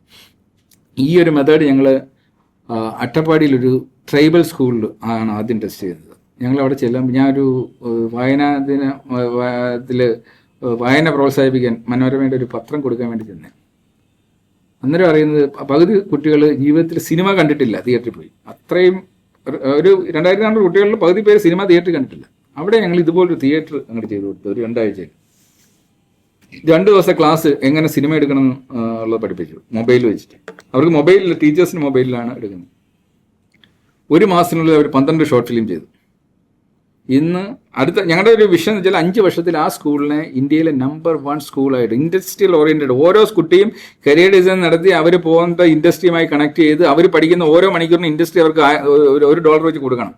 ഈ ഒരു മെത്തേഡ് ഞങ്ങൾ അട്ടപ്പാടിയിലൊരു ട്രൈബൽ സ്കൂളിൽ ആണ് ആദ്യം ടെസ്റ്റ് ചെയ്തത്. ഞങ്ങളവിടെ ചെല്ലുമ്പോൾ ഞാനൊരു വായനാദിനത്തിൽ വായന പ്രോത്സാഹിപ്പിക്കാൻ മനോരമയുടെ ഒരു പത്രം കൊടുക്കാൻ വേണ്ടി ചെന്നേ. അന്നേരം അറിയുന്നത് പകുതി കുട്ടികൾ ജീവിതത്തിൽ സിനിമ കണ്ടിട്ടില്ല, തിയേറ്ററിൽ പോയി. അത്രയും ഒരു 2400 കുട്ടികളിൽ പകുതി പേര് സിനിമ തിയേറ്ററിൽ കണ്ടിട്ടില്ല. അവിടെ ഞങ്ങൾ ഇതുപോലൊരു തിയേറ്റർ അങ്ങോട്ട് ചെയ്തു കൊടുത്തു. ഒരു 2 ആഴ്ചയിൽ 2 ദിവസത്തെ ക്ലാസ് എങ്ങനെ സിനിമ എടുക്കണം എന്നുള്ളത് പഠിപ്പിച്ചു, മൊബൈൽ വെച്ചിട്ട്. അവർക്ക് മൊബൈലിൽ, ടീച്ചേഴ്സിന് മൊബൈലിലാണ് എടുക്കുന്നത്. 1 മാസത്തിനുള്ളിൽ അവർ 12 ഷോർട്ട് ഫിലിം ചെയ്തു. ഇന്ന് അടുത്ത ഞങ്ങളുടെ ഒരു വിഷയം എന്ന് വെച്ചാൽ 5 വർഷത്തിൽ ആ സ്കൂളിനെ ഇന്ത്യയിലെ നമ്പർ 1 സ്കൂളായിട്ട് ഇൻഡസ്ട്രിയൽ ഓറിയന്റഡ്, ഓരോ കുട്ടിയും കരിയർ ഡിസൈൻ നടത്തി അവർ പോകുന്ന ഇൻഡസ്ട്രിയുമായി കണക്ട് ചെയ്ത് അവർ പഠിക്കുന്ന ഓരോ മണിക്കൂറിനും ഇൻഡസ്ട്രി അവർക്ക് $1 വെച്ച് കൊടുക്കണം.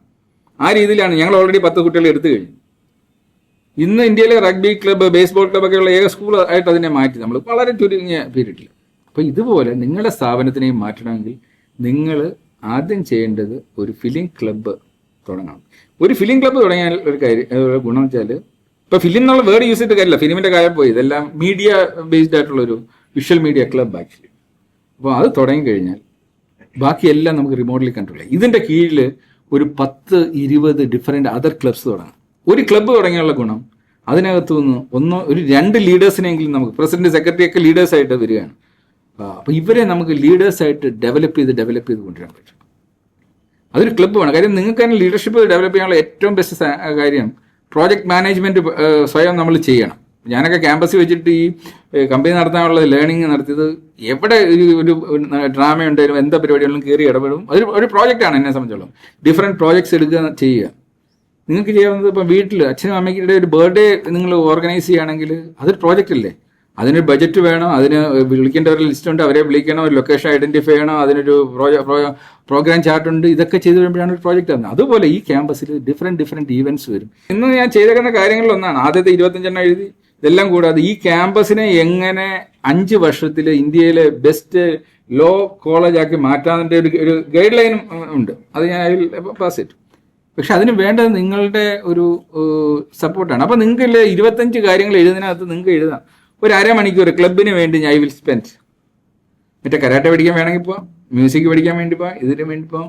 ആ രീതിയിലാണ് ഞങ്ങൾ ഓൾറെഡി 10 കുട്ടികളെ എടുത്തു കഴിഞ്ഞു. ഇന്ന് ഇന്ത്യയിലെ റഗ്ബി ക്ലബ്ബ്, ബേസ്ബോൾ ക്ലബ്ബൊക്കെയുള്ള ഏക സ്കൂൾ ആയിട്ട് അതിനെ മാറ്റി നമ്മൾ വളരെ ചുരുങ്ങിയ പീരീഡിൽ. അപ്പോൾ ഇതുപോലെ നിങ്ങളുടെ സ്ഥാപനത്തിനെയും മാറ്റണമെങ്കിൽ നിങ്ങൾ ആദ്യം ചെയ്യേണ്ടത് ഒരു ഫിലിം ക്ലബ്ബ് തുടങ്ങണം. ഒരു ഫിലിം ക്ലബ്ബ് തുടങ്ങിയാൽ ഒരു ഗുണം വെച്ചാൽ, ഇപ്പോൾ ഫിലിം എന്നുള്ള വേർഡ് യൂസ് ചെയ്തിട്ട് കാര്യമില്ല, ഫിലിമിൻ്റെ കാര്യം പോയി, ഇതെല്ലാം മീഡിയ ബേസ്ഡ് ആയിട്ടുള്ളൊരു വിഷ്വൽ മീഡിയ ക്ലബ്ബ് ആക്ച്വലി. അപ്പോൾ അത് തുടങ്ങിക്കഴിഞ്ഞാൽ ബാക്കിയെല്ലാം നമുക്ക് റിമോട്ട്ലി കൺട്രോൾ ചെയ്യാം. ഇതിൻ്റെ കീഴിൽ ഒരു 10-20 ഡിഫറെൻറ്റ് അതർ ക്ലബ്സ് തുടങ്ങാം. ഒരു ക്ലബ്ബ് തുടങ്ങിയുള്ള ഗുണം അതിനകത്തു നിന്ന് ഒരു 2 ലീഡേഴ്സിനെങ്കിലും നമുക്ക്, പ്രസിഡന്റ് സെക്രട്ടറി ഒക്കെ ലീഡേഴ്സായിട്ട് വരികയാണ്. അപ്പോൾ ഇവരെ നമുക്ക് ലീഡേഴ്സായിട്ട് ഡെവലപ്പ് ചെയ്ത് കൊണ്ടുവരാൻ പറ്റും. അതൊരു ക്ലബ്ബ് വേണം. കാര്യം നിങ്ങൾക്ക് തന്നെ ലീഡർഷിപ്പ് ഡെവലപ്പ് ചെയ്യാനുള്ള ഏറ്റവും ബെസ്റ്റ് കാര്യം പ്രോജക്റ്റ് മാനേജ്മെന്റ് സ്വയം നമ്മൾ ചെയ്യണം. ഞാനൊക്കെ ക്യാമ്പസിൽ വെച്ചിട്ട് ഈ കമ്പനി നടത്താനുള്ള ലേണിംഗ് നടത്തിയത്, എവിടെ ഒരു ഡ്രാമ ഉണ്ടെങ്കിലും എന്താ പരിപാടികളിലും കയറി ഇടപെടും. ഒരു പ്രോജക്റ്റാണ് എന്നെ സംബന്ധിച്ചോളം. ഡിഫറെൻറ്റ് പ്രോജക്ട്സ് എടുക്കുക, ചെയ്യുക. നിങ്ങൾക്ക് ചെയ്യാവുന്നത് ഇപ്പം വീട്ടിൽ അച്ഛനും അമ്മയ്ക്കിടെ ഒരു ബർത്ത്ഡേ നിങ്ങൾ ഓർഗനൈസ് ചെയ്യുകയാണെങ്കിൽ അതൊരു പ്രോജക്റ്റ് അല്ലേ. അതിനൊരു ബജറ്റ് വേണം, അതിന് വിളിക്കേണ്ട ഒരു ലിസ്റ്റ് ഉണ്ട്, അവരെ വിളിക്കണം, ഒരു ലൊക്കേഷൻ ഐഡന്റിഫൈ ചെയ്യണം, അതിനൊരു പ്രോഗ്രാം ചാർട്ട് ഉണ്ട്. ഇതൊക്കെ ചെയ്ത് വരുമ്പോഴാണ് ഒരു പ്രോജക്റ്റ് ആകുന്നത്. അതുപോലെ ഈ ക്യാമ്പസിൽ ഡിഫറെൻറ്റ് ഈവൻറ്റ്സ് വരും. ഇന്ന് ഞാൻ ചെയ്തേക്കുന്ന കാര്യങ്ങളിലൊന്നാണ് ആദ്യത്തെ 25 എഴുതി. ഇതെല്ലാം കൂടാതെ ഈ ക്യാമ്പസിനെ എങ്ങനെ 5 വർഷത്തിൽ ഇന്ത്യയിലെ ബെസ്റ്റ് ലോ കോളേജാക്കി മാറ്റാതിൻ്റെ ഒരു ഗൈഡ് ലൈനും ഉണ്ട്. അത് ഞാൻ അതിൽ പാസ് ചെയ്തു. പക്ഷെ അതിന് വേണ്ടത് നിങ്ങളുടെ ഒരു സപ്പോർട്ടാണ്. അപ്പോൾ നിങ്ങൾക്ക് 25 കാര്യങ്ങൾ എഴുതുന്നതിനകത്ത് നിങ്ങൾക്ക് എഴുതാം ഒരു അരമണിക്കൂർ ക്ലബിന് വേണ്ടി ഐ വിൽ സ്പെൻഡ്. മറ്റേ കരാട്ടെ പഠിക്കാൻ വേണമെങ്കിൽ പോവാം, മ്യൂസിക് പഠിക്കാൻ വേണ്ടി പോവാം, ഇതിന് വേണ്ടി പോവാം.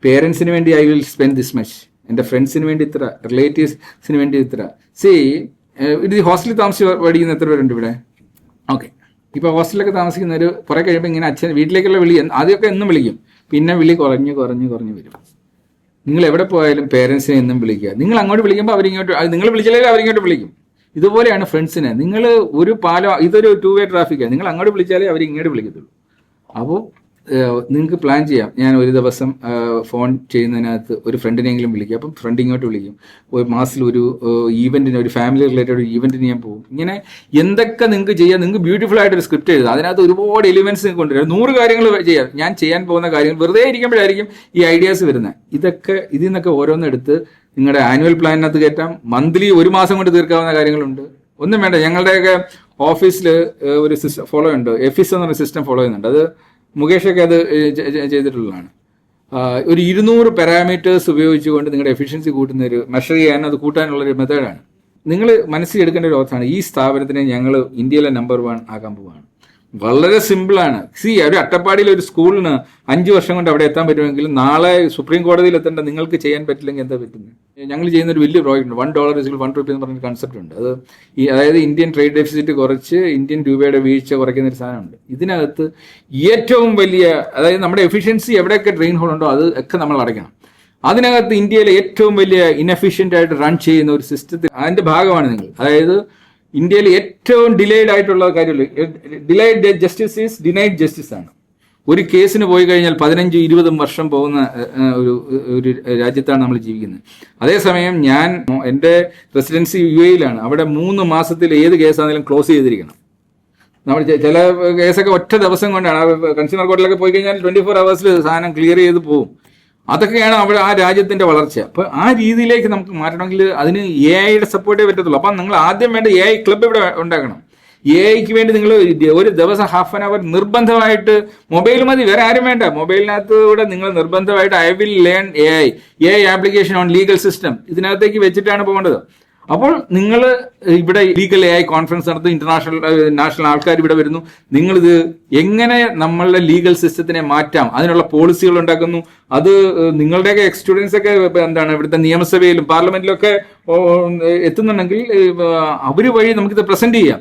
പേരൻസിന് വേണ്ടി I will spend this much, എൻ്റെ ഫ്രണ്ട്സിന് വേണ്ടി ഇത്ര, റിലേറ്റീവ്സിന് വേണ്ടി ഇത്ര. ഇത് ഹോസ്റ്റലിൽ താമസിച്ച് പഠിക്കുന്ന എത്ര പേരുണ്ട് ഇവിടെ? ഓക്കെ, ഇപ്പോൾ ഹോസ്റ്റലിലൊക്കെ താമസിക്കുന്നവർ കുറേ കഴിയുമ്പോൾ ഇങ്ങനെ അച്ഛൻ വീട്ടിലേക്കുള്ള വിളി ആദ്യമൊക്കെ എന്നും വിളിക്കും, പിന്നെ വിളി കുറഞ്ഞ് വരും. നിങ്ങൾ എവിടെ പോയാലും പേരൻസിനെ എന്നും വിളിക്കുക. നിങ്ങൾ അങ്ങോട്ട് വിളിക്കുമ്പോൾ അവരിങ്ങോട്ട്, നിങ്ങൾ വിളിച്ചില്ലെങ്കിൽ അവരിങ്ങോട്ട് വിളിക്കും. ഇതുപോലെയാണ് ഫ്രണ്ട്സിനെ. നിങ്ങൾ ഒരു ഇതൊരു 2-വേ ട്രാഫിക്കാണ്. നിങ്ങൾ അങ്ങോട്ട് വിളിച്ചാലേ അവർ ഇങ്ങോട്ട് വിളിക്കത്തുള്ളൂ. അപ്പോൾ നിങ്ങൾക്ക് പ്ലാൻ ചെയ്യാം. ഞാൻ ഒരു ദിവസം ഫോൺ ചെയ്യുന്നതിനകത്ത് ഒരു ഫ്രണ്ടിനെങ്കിലും വിളിക്കും, അപ്പം ഫ്രണ്ട് ഇങ്ങോട്ട് വിളിക്കും. ഒരു മാസത്തിൽ ഒരു ഈവെൻറ്റിന്, ഒരു ഫാമിലി റിലേറ്റഡ് ഒരു ഈവെൻറ്റിന് ഞാൻ പോകും. ഇങ്ങനെ എന്തൊക്കെ നിങ്ങൾക്ക് ചെയ്യാം. നിങ്ങൾക്ക് ബ്യൂട്ടിഫുൾ ആയിട്ടൊരു സ്ക്രിപ്റ്റ് എഴുതാം, അതിനകത്ത് ഒരുപാട് എലിമെന്റ്സ് കൊണ്ടുവരാം. 100 കാര്യങ്ങൾ ചെയ്യാം. ഞാൻ ചെയ്യാൻ പോകുന്ന കാര്യങ്ങൾ വെറുതെ ഇരിക്കുമ്പോഴായിരിക്കും ഈ ഐഡിയാസ് വരുന്നത്. ഇതിൽ നിന്നൊക്കെ ഓരോന്നെടുത്ത് നിങ്ങളുടെ ആനുവൽ പ്ലാനിനകത്ത് കയറ്റാം. മന്ത്ലി 1 മാസം കൊണ്ട് തീർക്കാവുന്ന കാര്യങ്ങളുണ്ട്. ഒന്നും വേണ്ട. ഞങ്ങളുടെയൊക്കെ ഓഫീസിൽ ഒരു സിസ്റ്റം ഫോളോ ഉണ്ട്, എഫിസ് എന്ന് പറഞ്ഞ സിസ്റ്റം ഫോളോ ചെയ്യുന്നുണ്ട്. അത് മുകേഷൊക്കെ അത് ചെയ്തിട്ടുള്ളതാണ്. ഒരു 200 പാരാമീറ്റേഴ്സ് ഉപയോഗിച്ചുകൊണ്ട് നിങ്ങളുടെ എഫിഷ്യൻസി മെഷർ ചെയ്യാനും അത് കൂട്ടാനുള്ളൊരു മെത്തേഡാണ്. നിങ്ങൾ മനസ്സിൽ എടുക്കേണ്ട ഒരു ഓർത്താണ്, ഈ സ്ഥാപനത്തിനെ ഞങ്ങൾ ഇന്ത്യയിലെ നമ്പർ 1 ആക്കാൻ പോവുകയാണ്. വളരെ സിമ്പിളാണ്. ഒരു അട്ടപ്പാടിയിൽ ഒരു സ്കൂളിന് 5 വർഷം കൊണ്ട് അവിടെ എത്താൻ പറ്റുമെങ്കിലും നാളെ സുപ്രീം കോടതിയിൽ എത്തേണ്ട നിങ്ങൾക്ക് ചെയ്യാൻ പറ്റില്ലെങ്കിൽ എന്താ പറ്റുന്നത്? ഞങ്ങൾ ചെയ്യുന്ന ഒരു വലിയ പ്രോജക്റ്റ് ഉണ്ട്, $1 എന്ന് പറഞ്ഞൊരു കൺസെപ്റ്റ് ഉണ്ട്. അത് അതായത് ഇന്ത്യൻ ട്രേഡ് ഡെഫിസിറ്റ് കുറച്ച് ഇന്ത്യൻ രൂപയുടെ വീഴ്ച കുറയ്ക്കുന്ന ഒരു സാധനമുണ്ട്. ഇതിനകത്ത് ഏറ്റവും വലിയ, അതായത് നമ്മുടെ എഫിഷ്യൻസി എവിടെയൊക്കെ ഡ്രെയിൻ ഹോൾ ഉണ്ടോ അത് ഒക്കെ നമ്മൾ അടയ്ക്കണം. അതിനകത്ത് ഇന്ത്യയിലെ ഏറ്റവും വലിയ ഇൻഎഫിഷ്യൻ്റ് ആയിട്ട് റൺ ചെയ്യുന്ന ഒരു സിസ്റ്റത്തിൽ അതിൻ്റെ ഭാഗമാണ് നിങ്ങൾ. അതായത് ഇന്ത്യയിൽ ഏറ്റവും ഡിലേഡ് ആയിട്ടുള്ള കാര്യമില്ല, delayed justice is denied justice ആണ്. ഒരു കേസിന് പോയി കഴിഞ്ഞാൽ 15-20 വർഷം പോകുന്ന ഒരു രാജ്യത്താണ് നമ്മൾ ജീവിക്കുന്നത്. അതേസമയം എൻ്റെ റെസിഡൻസി UAE-യിലാണ്. അവിടെ 3 മാസത്തിൽ ഏത് കേസാണെങ്കിലും ക്ലോസ് ചെയ്തിരിക്കണം. നമ്മൾ ചില കേസൊക്കെ ഒറ്റ ദിവസം കൊണ്ടാണ്. കൺസ്യൂമർ കോർട്ടിലൊക്കെ പോയി കഴിഞ്ഞാൽ 24 hours സാധനം ക്ലിയർ ചെയ്ത് പോകും. അതൊക്കെയാണ് അവിടെ ആ രാജ്യത്തിന്റെ വളർച്ച. അപ്പോൾ ആ രീതിയിലേക്ക് നമുക്ക് മാറ്റണമെങ്കിൽ അതിന് AI-യുടെ സപ്പോർട്ടേ പറ്റത്തുള്ളൂ. അപ്പം നിങ്ങൾ ആദ്യം വേണ്ട AI ക്ലബ്ബ് ഇവിടെ ഉണ്ടാക്കണം. ഐക്ക് വേണ്ടി നിങ്ങൾ ഒരു ദിവസം ഹാഫ് ആൻ അവർ നിർബന്ധമായിട്ട് മൊബൈൽ മതി, വേറെ ആരും വേണ്ട, മൊബൈലിനകത്തൂടെ നിങ്ങൾ നിർബന്ധമായിട്ട് I will learn A I application on legal system ഇതിനകത്തേക്ക് വെച്ചിട്ടാണ് പോകേണ്ടത്. അപ്പോൾ നിങ്ങൾ ഇവിടെ ലീഗൽ എ ഐ കോൺഫറൻസ് നടത്തും, നാഷണൽ ആൾക്കാർ ഇവിടെ വരുന്നു, നിങ്ങളിത് എങ്ങനെ നമ്മളുടെ ലീഗൽ സിസ്റ്റത്തിനെ മാറ്റാം അതിനുള്ള പോളിസികൾ ഉണ്ടാക്കുന്നു. അത് നിങ്ങളുടെയൊക്കെ എക്സ്റ്റുഡൻസ് ഒക്കെ എന്താണ് ഇവിടുത്തെ നിയമസഭയിലും പാർലമെന്റിലൊക്കെ എത്തുന്നുണ്ടെങ്കിൽ അവർ വഴി നമുക്കിത് പ്രസന്റ് ചെയ്യാം.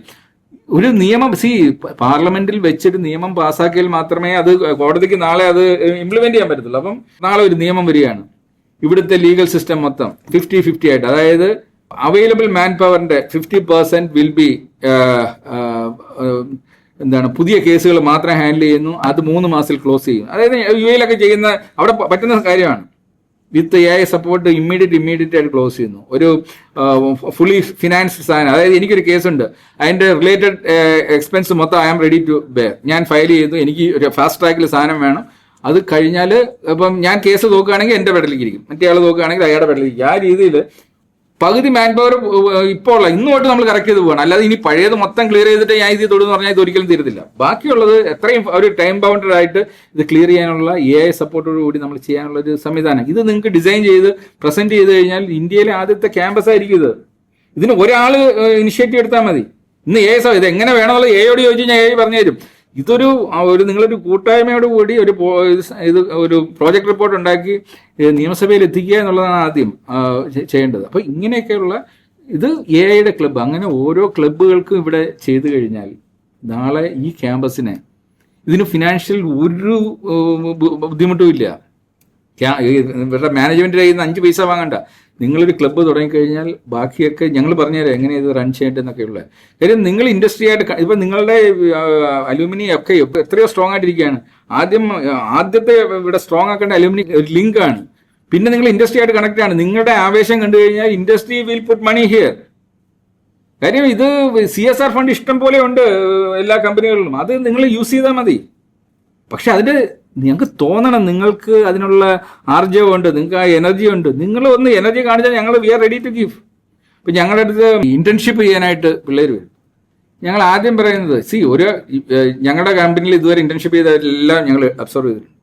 ഒരു നിയമം പാർലമെന്റിൽ വെച്ചൊരു നിയമം പാസ്സാക്കിയാൽ മാത്രമേ അത് കോടതിക്ക് നാളെ അത് ഇംപ്ലിമെന്റ് ചെയ്യാൻ പറ്റത്തുള്ളൂ. അപ്പം നാളെ ഒരു നിയമം വരികയാണ്, ഇവിടുത്തെ ലീഗൽ സിസ്റ്റം മൊത്തം 50-50 ആയിട്ട്, അതായത് അവൈലബിൾ മാൻ പവറിന്റെ 50% വിൽ ബി എന്താണ് പുതിയ കേസുകൾ മാത്രം ഹാൻഡിൽ ചെയ്യുന്നു, അത് 3 മാസത്തിൽ ക്ലോസ് ചെയ്യും. അതായത് യുഎയിലൊക്കെ ചെയ്യുന്ന അവിടെ പറ്റുന്ന കാര്യമാണ്. With A I support immediate ആയിട്ട് ക്ലോസ് ചെയ്യുന്നു. ഒരു ഫുള്ളി ഫിനാൻസ്ഡ് സാധനം, അതായത് എനിക്കൊരു കേസുണ്ട്, അതിന്റെ റിലേറ്റഡ് എക്സ്പെൻസ് മൊത്തം I am ready to bear, ഞാൻ ഫയൽ ചെയ്യുന്നു, എനിക്ക് ഒരു ഫാസ്റ്റ് ട്രാക്കിൽ സാധനം വേണം, അത് കഴിഞ്ഞാൽ ഇപ്പം ഞാൻ കേസ് നോക്കുകയാണെങ്കിൽ എന്റെ പെടലിലേക്ക് ഇരിക്കും, മറ്റേ ആൾ നോക്കുകയാണെങ്കിൽ അയാളുടെ പെടലിലേക്ക്. ആ രീതിയിൽ പകുതി മാൻ പവർ ഇപ്പോൾ ഉള്ള ഇന്ന് തൊട്ട് നമ്മൾ കറക്റ്റ് ചെയ്ത് പോകണം. അല്ലാതെ ഇനി പഴയത് മൊത്തം ക്ലിയർ ചെയ്തിട്ട് ഞാൻ ഇത് തൊടുന്ന് പറഞ്ഞാൽ ഇത് ഒരിക്കലും തീരത്തില്ല. ബാക്കിയുള്ളത് എത്രയും ഒരു ടൈം ബൗണ്ടഡ് ആയിട്ട് ഇത് ക്ലിയർ ചെയ്യാനുള്ള എ ഐ സപ്പോർട്ടോട് കൂടി നമ്മൾ ചെയ്യാനുള്ള ഒരു സംവിധാനം ഇത് നിങ്ങൾക്ക് ഡിസൈൻ ചെയ്ത് പ്രസന്റ് ചെയ്ത് കഴിഞ്ഞാൽ ഇന്ത്യയിലെ ആദ്യത്തെ ക്യാമ്പസ് ആയിരിക്കും ഇത്. ഇതിന് ഒരാൾ ഇനിഷ്യേറ്റീവ് എടുത്താൽ മതി. ഇന്ന് എ ഐ ഇത് എങ്ങനെ വേണമെന്നുള്ള എയോട് ചോദിച്ചു കഴിഞ്ഞാൽ എ ഐ പറഞ്ഞു തരും. ഇതൊരു നിങ്ങളൊരു കൂട്ടായ്മയോട് കൂടി ഒരു പ്രോജക്ട് റിപ്പോർട്ട് ഉണ്ടാക്കി നിയമസഭയിൽ എത്തിക്കുക എന്നുള്ളതാണ് ആദ്യം ചെയ്യേണ്ടത്. അപ്പൊ ഇങ്ങനെയൊക്കെയുള്ള ഇത് എ ഐയുടെ ക്ലബ്ബ്, അങ്ങനെ ഓരോ ക്ലബ്ബുകൾക്കും ഇവിടെ ചെയ്തു കഴിഞ്ഞാൽ നാളെ ഈ ക്യാമ്പസിന് ഇതിന് ഫിനാൻഷ്യൽ ഒരു ബുദ്ധിമുട്ടും ഇല്ല. ഇവരുടെ മാനേജ്മെന്റിന്റെ കയ്യിൽ നിന്ന് 5 പൈസ വാങ്ങണ്ട. നിങ്ങളൊരു ക്ലബ്ബ് തുടങ്ങിക്കഴിഞ്ഞാൽ ബാക്കിയൊക്കെ ഞങ്ങൾ പറഞ്ഞുതരാം എങ്ങനെ ഇത് റൺ ചെയ്യേണ്ടതെന്നൊക്കെയുള്ള കാര്യം. നിങ്ങൾ ഇൻഡസ്ട്രി ആയിട്ട് ഇപ്പം നിങ്ങളുടെ അലൂമിനി ഒക്കെ എത്രയോ സ്ട്രോങ് ആയിട്ടിരിക്കുകയാണ്. ആദ്യത്തെ ഇവിടെ സ്ട്രോങ് ആക്കേണ്ട അലൂമിനി ഒരു ലിങ്ക് ആണ്. പിന്നെ നിങ്ങൾ ഇൻഡസ്ട്രി ആയിട്ട് കണക്ട് ആണ്. നിങ്ങളുടെ ആവേശം കണ്ടു കഴിഞ്ഞാൽ industry will put money here. കാര്യം ഇത് CSR ഫണ്ട് ഇഷ്ടം പോലെ ഉണ്ട് എല്ലാ കമ്പനികളിലും, അത് നിങ്ങൾ യൂസ് ചെയ്താൽ മതി. പക്ഷെ അതിന്റെ ഞങ്ങൾക്ക് തോന്നണം നിങ്ങൾക്ക് അതിനുള്ള ആർജവമുണ്ട്, നിങ്ങൾക്ക് ആ എനർജി ഉണ്ട്. നിങ്ങൾ ഒന്ന് എനർജി കാണിച്ചാൽ ഞങ്ങൾ we are ready to give. ഇപ്പം ഞങ്ങളുടെ അടുത്ത് ഇന്റേൺഷിപ്പ് ചെയ്യാനായിട്ട് പിള്ളേർ വരും. ഞങ്ങൾ ആദ്യം പറയുന്നത് ഞങ്ങളുടെ കമ്പനിയിൽ ഇതുവരെ ഇന്റേൺഷിപ്പ് ചെയ്തതെല്ലാം ഞങ്ങൾ അബ്സർവ് ചെയ്തിട്ടുണ്ട്.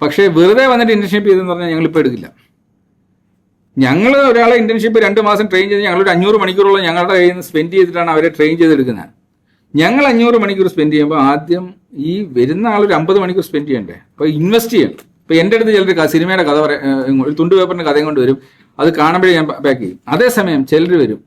പക്ഷേ വെറുതെ വന്നിട്ട് ഇന്റേൺഷിപ്പ് ചെയ്തെന്ന് പറഞ്ഞാൽ ഞങ്ങളിപ്പോൾ എടുക്കില്ല. ഞങ്ങൾ ഒരാളെ ഇന്റേൺഷിപ്പ് 2 മാസം ട്രെയിൻ ചെയ്ത് ഞങ്ങളൊരു 500 മണിക്കൂറോളം ഞങ്ങളുടെ കയ്യിൽ നിന്ന് സ്പെൻഡ് ചെയ്തിട്ടാണ് അവരെ ട്രെയിൻ ചെയ്തെടുക്കുന്നത്. ഞങ്ങൾ 500 മണിക്കൂർ സ്പെൻഡ് ചെയ്യുമ്പോൾ ആദ്യം ഈ വരുന്ന ആളൊരു 50 മണിക്കൂർ സ്പെൻഡ് ചെയ്യണ്ടേ. അപ്പോൾ ഇൻവെസ്റ്റ് ചെയ്യണം. ഇപ്പോൾ എൻ്റെ അടുത്ത് ചിലർ സിനിമയുടെ കഥ ഒരു തുണ്ട് പേപ്പറിൻ്റെ കഥയും കൊണ്ട് വരും, അത് കാണുമ്പോഴേ ഞാൻ പാക്ക് ചെയ്യും. അതേസമയം ചിലർ വരും,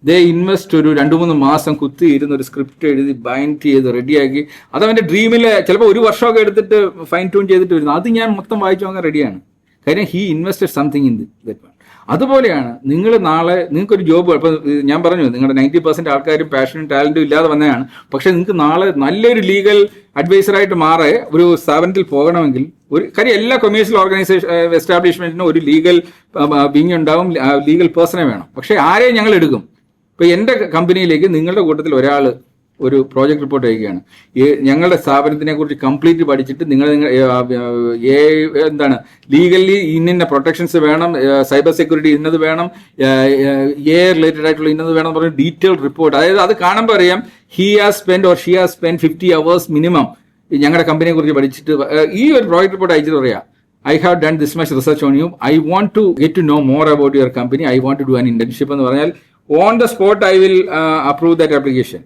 ദേ ഇൻവെസ്റ്റ് ഒരു 2-3 മാസം കുത്തി ഇരുന്ന് ഒരു സ്ക്രിപ്റ്റ് എഴുതി ബൈൻഡ് ചെയ്ത് റെഡിയാക്കി, അത് അവൻ്റെ ഡ്രീമിൽ ചിലപ്പോൾ 1 വർഷമൊക്കെ എടുത്തിട്ട് ഫൈൻ ട്യൂൺ ചെയ്തിട്ട് വരുന്നു. അത് ഞാൻ മൊത്തം വായിച്ചു വാങ്ങാൻ റെഡിയാണ്. കാര്യം he invested something in that one. അതുപോലെയാണ് നിങ്ങൾ നാളെ നിങ്ങൾക്കൊരു ജോബ്, ഇപ്പം ഞാൻ പറഞ്ഞു നിങ്ങളുടെ 90% ആൾക്കാരും പാഷനും ടാലന്റും ഇല്ലാതെ വന്നതാണ്. പക്ഷെ നിങ്ങൾക്ക് നാളെ നല്ലൊരു ലീഗൽ അഡ്വൈസറായിട്ട് മാറെ ഒരു സ്ഥാപനത്തിൽ പോകണമെങ്കിൽ കാര്യം എല്ലാ കൊമേഴ്ഷ്യൽ ഓർഗനൈസേഷൻ എസ്റ്റാബ്ലിഷ്മെന്റിനും ഒരു ലീഗൽ വിങ് ഉണ്ടാവും, ലീഗൽ പേഴ്സണെ വേണം. പക്ഷെ ആരെയും ഞങ്ങൾ എടുക്കും. ഇപ്പൊ എൻ്റെ കമ്പനിയിലേക്ക് നിങ്ങളുടെ കൂട്ടത്തിൽ ഒരാൾ ഒരു പ്രോജക്ട് റിപ്പോർട്ട് അയക്കുകയാണ്, ഞങ്ങളുടെ സ്ഥാപനത്തിനെ കുറിച്ച് കംപ്ലീറ്റ് പഠിച്ചിട്ട് നിങ്ങൾ എന്താണ് ലീഗലി ഇന്ന പ്രൊട്ടക്ഷൻസ് വേണം, സൈബർ സെക്യൂരിറ്റി ഇന്നത് വേണം, റിലേറ്റഡ് ആയിട്ടുള്ള ഇന്നത് വേണം എന്ന് പറഞ്ഞ ഡീറ്റെയിൽഡ് റിപ്പോർട്ട്. അതായത് അത് കാണുമ്പോൾ അറിയാം he has spend or she has spend 50 hours minimum ഞങ്ങളുടെ കമ്പനിയെ കുറിച്ച് പഠിച്ചിട്ട് ഈ ഒരു പ്രോജക്ട് റിപ്പോർട്ട് അയച്ചിട്ട് പറയാം, I have done this much research on you. I want to get to know more about your company. I want to do an internship എന്ന് പറഞ്ഞാൽ on the spot I will approve that application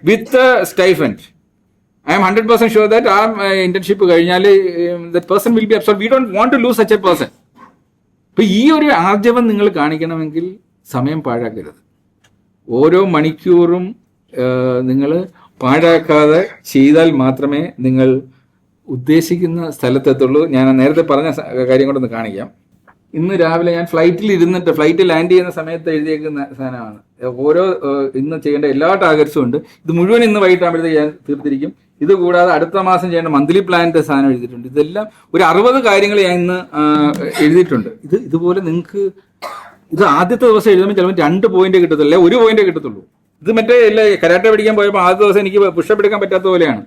with a stipend. I am 100% sure that our internship കഴിഞ്ഞാൽ that person will be absorbed. We don't want to lose such a person. ഇപ്പൊ ഈ ഒരു ആർജവം നിങ്ങൾ കാണിക്കണമെങ്കിൽ സമയം പാഴാക്കരുത്. ഓരോ മണിക്കൂറും നിങ്ങൾ പാഴാക്കാതെ ചെയ്താൽ മാത്രമേ നിങ്ങൾ ഉദ്ദേശിക്കുന്ന സ്ഥലത്തെത്തുള്ളൂ. ഞാൻ നേരത്തെ പറഞ്ഞ കാര്യം കൊണ്ടൊന്ന് കാണിക്കാം. ഇന്ന് രാവിലെ ഞാൻ ഫ്ലൈറ്റ് ലാൻഡ് ചെയ്യുന്ന സമയത്ത് എഴുതിയേക്കുന്ന സാധനമാണ്. ഓരോ ഇന്ന് ചെയ്യേണ്ട എല്ലാ ടാർഗറ്റ്സും ഉണ്ട്. ഇത് മുഴുവൻ ഇന്ന് വൈകിട്ടാകുമ്പോഴത്തേക്ക് ഞാൻ തീർത്തിരിക്കും. ഇത് കൂടാതെ അടുത്ത മാസം ചെയ്യേണ്ട മന്ത്ലി പ്ലാനിന്റെ സാധനം എഴുതിയിട്ടുണ്ട്. ഇതെല്ലാം ഒരു 60 കാര്യങ്ങൾ ഞാൻ ഇന്ന് എഴുതിയിട്ടുണ്ട്. ഇതുപോലെ നിങ്ങൾക്ക് ഇത് ആദ്യത്തെ ദിവസം എഴുതുമ്പോൾ ചിലപ്പോൾ 2 പോയിന്റ് കിട്ടത്തില്ല, 1 പോയിന്റ് കിട്ടത്തുള്ളൂ. ഇത് മറ്റേ കരാട്ടെ പഠിക്കാൻ പോയപ്പോൾ ആദ്യ ദിവസം എനിക്ക് പുഷപ്പ് എടുക്കാൻ പറ്റാത്ത പോലെയാണ്.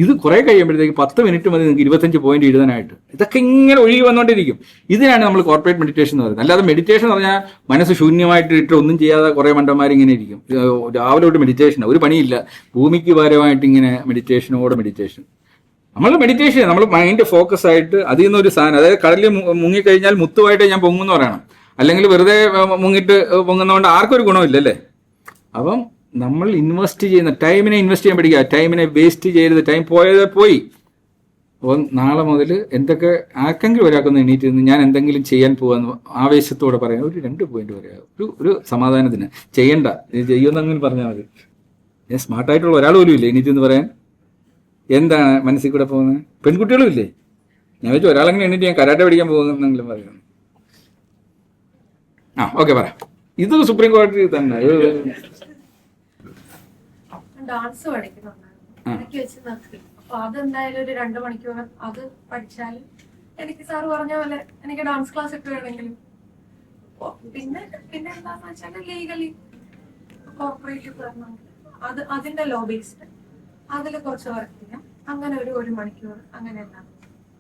ഇത് കുറേ കഴിയുമ്പോഴത്തേക്ക് 10 മിനിറ്റ് മതി നിങ്ങൾക്ക് 25 പോയിന്റ് എഴുതാനായിട്ട്. ഇതൊക്കെ ഇങ്ങനെ ഒഴുകി വന്നുകൊണ്ടിരിക്കും. ഇതിനാണ് നമ്മൾ കോർപ്പറേറ്റ് മെഡിറ്റേഷൻ എന്ന് പറയുന്നത്. അല്ലാതെ മെഡിറ്റേഷൻ എന്ന് പറഞ്ഞാൽ മനസ്സ് ശൂന്യമായിട്ട് ഇട്ട് ഒന്നും ചെയ്യാതെ കുറേ മണ്ടന്മാർ ഇങ്ങനെ ഇരിക്കും. രാവിലെ തൊട്ട് മെഡിറ്റേഷൻ, ഒരു പണിയില്ല, ഭൂമിക്ക് പകരമായിട്ട് ഇങ്ങനെ മെഡിറ്റേഷനോടെ മെഡിറ്റേഷൻ. നമ്മൾ മെഡിറ്റേഷൻ, നമ്മൾ മൈൻഡ് ഫോക്കസ് ആയിട്ട് അതിൽ നിന്നൊരു സാധനം, അതായത് കടലിൽ മുങ്ങിക്കഴിഞ്ഞാൽ മുത്തുമായിട്ട് ഞാൻ പൊങ്ങുമെന്ന് പറയണം, അല്ലെങ്കിൽ വെറുതെ മുങ്ങിട്ട് പൊങ്ങുന്നതുകൊണ്ട് ആർക്കും ഒരു ഗുണമില്ലല്ലേ. അപ്പം നമ്മൾ ഇൻവെസ്റ്റ് ചെയ്യുന്ന ടൈമിനെ ഇൻവെസ്റ്റ് ചെയ്യാൻ പഠിക്കുക. ടൈമിനെ വേസ്റ്റ് ചെയ്യരുത്. ടൈം പോയത് പോയി. അപ്പോൾ നാളെ മുതൽ എന്തൊക്കെ ആർക്കെങ്കിലും ഒരാൾക്കൊന്ന് എണീറ്റ് നിന്ന് ഞാൻ എന്തെങ്കിലും ചെയ്യാൻ പോകാമെന്ന് ആവേശത്തോടെ പറയാം. ഒരു 2 പോയിന്റ് പറയാം, ഒരു സമാധാനത്തിന്. ചെയ്യണ്ട, ചെയ്യുമെന്നങ്ങനെ പറഞ്ഞാൽ മതി. ഞാൻ സ്മാർട്ടായിട്ടുള്ള ഒരാൾ പോലും ഇല്ലേ എണീറ്റ് എന്ന് പറയാൻ? എന്താണ് മനസ്സിൽ കൂടെ പോകുന്നത്? പെൺകുട്ടികളും ഇല്ലേ? ഞാൻ വെച്ചാൽ ഒരാളെങ്ങനെ എണീറ്റ് ഞാൻ കരാട്ടെ പഠിക്കാൻ പോകുന്നെങ്കിലും പറയുന്നു. ഓക്കെ, പറയാം. ഇത് സുപ്രീം കോടതി തന്നെ ഡാൻസ് പഠിക്കുന്നുണ്ടായിരുന്നു, എനിക്ക് വെച്ച് നിർത്തി. അപ്പൊ അതെന്തായാലും ഒരു 2 മണിക്കൂർ അത് പഠിച്ചാൽ എനിക്ക് സാറ് പറഞ്ഞ പോലെ എനിക്ക് ഡാൻസ് ക്ലാസ് ഒക്കെ വേണമെങ്കിലും. പിന്നെ എന്താന്ന് വെച്ചാൽ ലീഗലി കോർപ്പറേറ്റ് അതിന്റെ ലോ ബേസ്ഡ് അതിൽ കുറച്ച് വർക്ക് ചെയ്യാം. അങ്ങനെ ഒരു 1 മണിക്കൂർ അങ്ങനെ എല്ലാം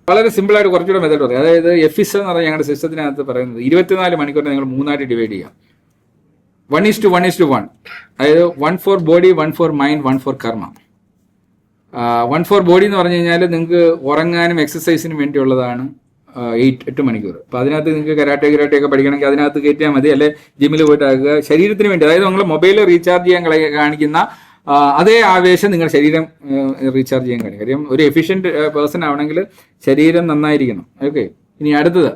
വളരെ സിമ്പിൾ ആയിട്ട് കുറച്ചുകൂടെ മെത്തേഡ് പറയും. അതായത് എഫിസ് എന്ന് പറഞ്ഞാൽ ഞങ്ങളുടെ സിസ്റ്റത്തിനകത്ത് പറയുന്നത് 24 മണിക്കൂറിനെ നിങ്ങൾ 3 ആയിട്ട് ഡിവൈഡ് ചെയ്യാം. 1:1:1. അതായത് 1 for body, 1 for mind, 1 for karma. 1 for body എന്ന് പറഞ്ഞു കഴിഞ്ഞാൽ നിങ്ങൾക്ക് ഉറങ്ങാനും എക്സസൈസിനും വേണ്ടിയുള്ളതാണ് 8 മണിക്കൂർ. അപ്പോൾ അതിനകത്ത് നിങ്ങൾക്ക് കരാട്ടെ ഒക്കെ പഠിക്കണമെങ്കിൽ അതിനകത്ത് കയറ്റിയാൽ മതി, അല്ലെ ജിമ്മിൽ പോയിട്ട് ആക്കുക. ശരീരത്തിന് വേണ്ടി, അതായത് നിങ്ങൾ മൊബൈൽ റീചാർജ് ചെയ്യാൻ കാണിക്കുന്ന അതേ ആവേശം നിങ്ങളുടെ ശരീരം റീചാർജ് ചെയ്യാൻ കഴിയും. കാര്യം ഒരു എഫിഷ്യൻറ്റ് പേഴ്സൺ ആവണമെങ്കിൽ ശരീരം നന്നായിരിക്കണം. ഓക്കെ, ഇനി അടുത്തത്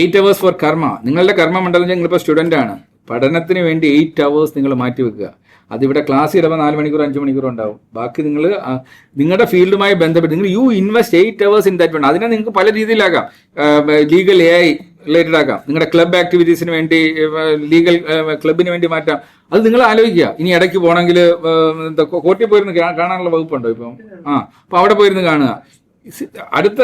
8 hours ഫോർ കർമ്മ. നിങ്ങളുടെ കർമ്മമണ്ഡലം നിങ്ങളിപ്പോൾ സ്റ്റുഡൻ്റ് ആണ്, പഠനത്തിന് വേണ്ടി 8 hours നിങ്ങൾ മാറ്റി വെക്കുക. അതിവിടെ ക്ലാസ് ചിലപ്പോൾ 4 മണിക്കൂർ 5 മണിക്കൂർ ഉണ്ടാവും. ബാക്കി നിങ്ങൾ നിങ്ങളുടെ ഫീൽഡുമായി ബന്ധപ്പെട്ട് നിങ്ങൾ ഇൻവെസ്റ്റ് 8 hours ഇൻ ദാറ്റ്. അതിനെ നിങ്ങൾക്ക് പല രീതിയിലാക്കാം. ലീഗൽ AI റിലേറ്റഡ് ആക്കാം, നിങ്ങളുടെ ക്ലബ് ആക്ടിവിറ്റീസിന് വേണ്ടി ലീഗൽ ക്ലബിന് വേണ്ടി മാറ്റാം. അത് നിങ്ങൾ ആലോചിക്കുക. ഇനി ഇടയ്ക്ക് പോകണമെങ്കിൽ കോർട്ടിൽ പോയിരുന്ന് കാണാനുള്ള വകുപ്പുണ്ടോ ഇപ്പം? അപ്പോൾ അവിടെ പോയിരുന്ന് കാണുക. അടുത്ത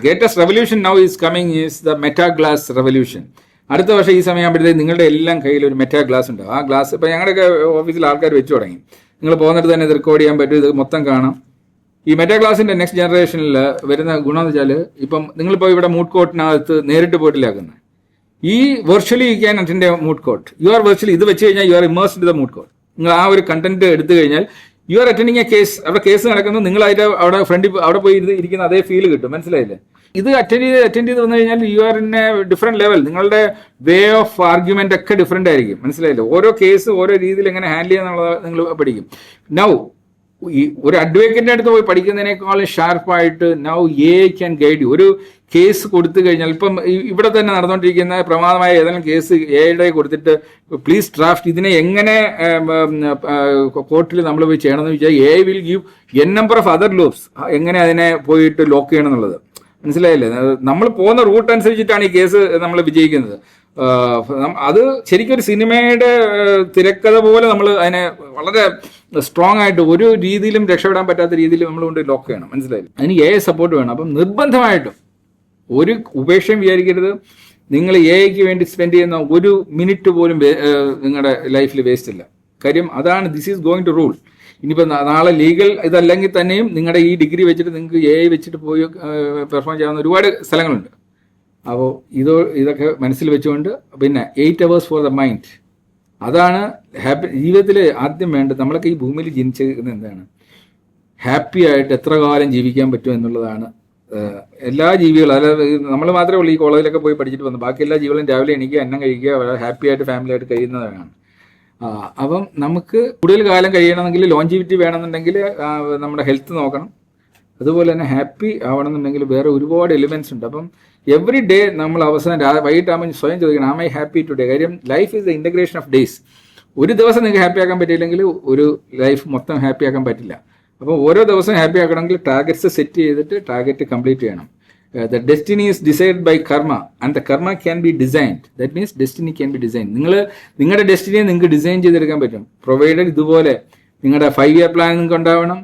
greatest revolution now is coming is the meta glass revolution. അടുത്ത വർഷം ഈ സമയമാകുമ്പോഴത്തേക്ക് നിങ്ങളുടെ എല്ലാം കയ്യിൽ ഒരു മെറ്റാ ഗ്ലാസ് ഉണ്ടാവും. ആ ഗ്ലാസ് ഇപ്പോൾ ഞങ്ങളുടെയൊക്കെ ഓഫീസിൽ ആൾക്കാർ വെച്ച് തുടങ്ങി. നിങ്ങൾ പോകുന്നിടത്ത് തന്നെ ഇത് റെക്കോർഡ് ചെയ്യാൻ പറ്റും, ഇത് മൊത്തം കാണാം. ഈ മെറ്റാ ഗ്ലാസിന്റെ നെക്സ്റ്റ് ജനറേഷനിൽ വരുന്ന ഗുണം എന്ന് വെച്ചാൽ, ഇപ്പം നിങ്ങളിപ്പോൾ ഇവിടെ മൂഡ് കോർട്ടിനകത്ത് നേരിട്ട് പോയിട്ടില്ലാക്കുന്നത്, ഈ virtually you can attend A mood court. You are virtually ഇത് വെച്ച് കഴിഞ്ഞാൽ you are immersed in the mood court. നിങ്ങൾ ആ ഒരു കണ്ടന്റ് എടുത്തു കഴിഞ്ഞാൽ you are attending A case. അവിടെ കേസ് നടക്കുന്നു, നിങ്ങൾ അതിന്റെ അവിടെ ഫ്രണ്ടിൽ അവിടെ പോയി ഇരിക്കുന്ന അതേ ഫീൽ കിട്ടും. മനസ്സിലായില്ലേ? ഇത് അറ്റൻഡ് ചെയ്ത് വന്നു കഴിഞ്ഞാൽ you are in A different level. നിങ്ങളുടെ വേ ഓഫ് ആർഗ്യുമെന്റ് ഒക്കെ ഡിഫറെന്റ് ആയിരിക്കും. മനസ്സിലായില്ലേ? ഓരോ കേസ് ഓരോ രീതിയിൽ എങ്ങനെ ഹാൻഡിൽ ചെയ്യാന്നുള്ളത് നിങ്ങൾ പഠിക്കും. നൗ ഈ ഒരു അഡ്വക്കേറ്റിന്റെ അടുത്ത് പോയി പഠിക്കുന്നതിനേക്കാളും ഷാർപ്പായിട്ട് now AI can guide you. ഒരു കേസ് കൊടുത്തു കഴിഞ്ഞാൽ, ഇപ്പം ഇവിടെ തന്നെ നടന്നുകൊണ്ടിരിക്കുന്ന പ്രമാദമായ ഏതെങ്കിലും കേസ് AI കൊടുത്തിട്ട് പ്ലീസ് ഡ്രാഫ്റ്റ്, ഇതിനെ എങ്ങനെ കോർട്ടിൽ നമ്മൾ പോയി ചെയ്യണമെന്ന് വെച്ചാൽ AI will give n number of other laws, എങ്ങനെ അതിനെ പോയിട്ട് ലോക്ക് ചെയ്യണം എന്നുള്ളത്. മനസ്സിലായില്ലേ? നമ്മൾ പോകുന്ന റൂട്ട് അനുസരിച്ചിട്ടാണ് ഈ കേസ് നമ്മൾ വിജയിക്കുന്നത്. അത് ശരിക്കും ഒരു സിനിമയുടെ തിരക്കഥ പോലെ നമ്മൾ അതിനെ വളരെ സ്ട്രോങ് ആയിട്ട് ഒരു രീതിയിലും രക്ഷപ്പെടാൻ പറ്റാത്ത രീതിയിൽ നമ്മൾ കൊണ്ട് ലോക്ക് ചെയ്യണം. മനസ്സിലായില്ലേ? അതിന് AI സപ്പോർട്ട് വേണം. അപ്പം നിർബന്ധമായിട്ടും ഒരു ഉപേക്ഷയും വിചാരിക്കരുത്. നിങ്ങൾ AIക്ക് വേണ്ടി സ്പെൻഡ് ചെയ്യുന്ന 1 മിനിറ്റ് പോലും നിങ്ങളുടെ ലൈഫിൽ വേസ്റ്റ് ഇല്ല. കാര്യം അതാണ്, this is going to rule. ഇനിയിപ്പോൾ നാളെ ലീഗൽ ഇതല്ലെങ്കിൽ തന്നെയും നിങ്ങളുടെ ഈ ഡിഗ്രി വെച്ചിട്ട് നിങ്ങൾക്ക് AI വെച്ചിട്ട് പോയി പെർഫോം ചെയ്യാവുന്ന ഒരുപാട് സ്ഥലങ്ങളുണ്ട്. അപ്പോൾ ഇതൊക്കെ മനസ്സിൽ വെച്ചുകൊണ്ട് പിന്നെ 8 hours ഫോർ ദ മൈൻഡ്. അതാണ് ജീവിതത്തിൽ ആദ്യം വേണ്ടത്. നമ്മളൊക്കെ ഈ ഭൂമിയിൽ ജനിച്ചിരിക്കുന്നത് എന്താണ്? ഹാപ്പി ആയിട്ട് എത്ര കാലം ജീവിക്കാൻ പറ്റും എന്നുള്ളതാണ്. എല്ലാ ജീവികളും, അതായത് നമ്മൾ മാത്രമേ ഉള്ളൂ ഈ കോളേജിലൊക്കെ പോയി പഠിച്ചിട്ട് വന്നു. ബാക്കി എല്ലാ ജീവികളും രാവിലെ എണീക്കുക, അന്നം കഴിക്കുക, ഹാപ്പി ആയിട്ട് ഫാമിലി ആയിട്ട് കഴിയുന്നതാണ്. അപ്പം നമുക്ക് കൂടുതൽ കാലം കഴിയണമെങ്കിൽ, ലോഞ്ചിവിറ്റി വേണമെന്നുണ്ടെങ്കിൽ നമ്മുടെ ഹെൽത്ത് നോക്കണം. അതുപോലെ തന്നെ ഹാപ്പി ആവണമെന്നുണ്ടെങ്കിൽ വേറെ ഒരുപാട് എലിമെന്റ്സ് ഉണ്ട്. അപ്പം എവറി ഡേ നമ്മൾ അവസാനം വൈകിട്ടാകുമ്പോൾ സ്വയം ചോദിക്കണം, ആം ഐ ഹാപ്പി ടുഡേ? കാര്യം life is the integration of days. ഒരു ദിവസം നിങ്ങൾക്ക് ഹാപ്പി ആക്കാൻ പറ്റിയില്ലെങ്കിൽ ഒരു ലൈഫ് മൊത്തം ഹാപ്പി ആക്കാൻ പറ്റില്ല. അപ്പോൾ ഓരോ ദിവസവും ഹാപ്പി ആക്കണമെങ്കിൽ ടാർഗറ്റ്സ് സെറ്റ് ചെയ്തിട്ട് ടാർഗറ്റ് കംപ്ലീറ്റ് ചെയ്യണം. The destiny is decide by karma and the karma can be designed. That means destiny can be design. നിങ്ങളുടെ ഡെസ്റ്റിനിയെ നിങ്ങൾക്ക് ഡിസൈൻ ചെയ്തെടുക്കാൻ പറ്റും, പ്രൊവൈഡഡ് ഇതുപോലെ നിങ്ങളുടെ 5 year പ്ലാൻ നിങ്ങൾക്ക് ഉണ്ടാവണം,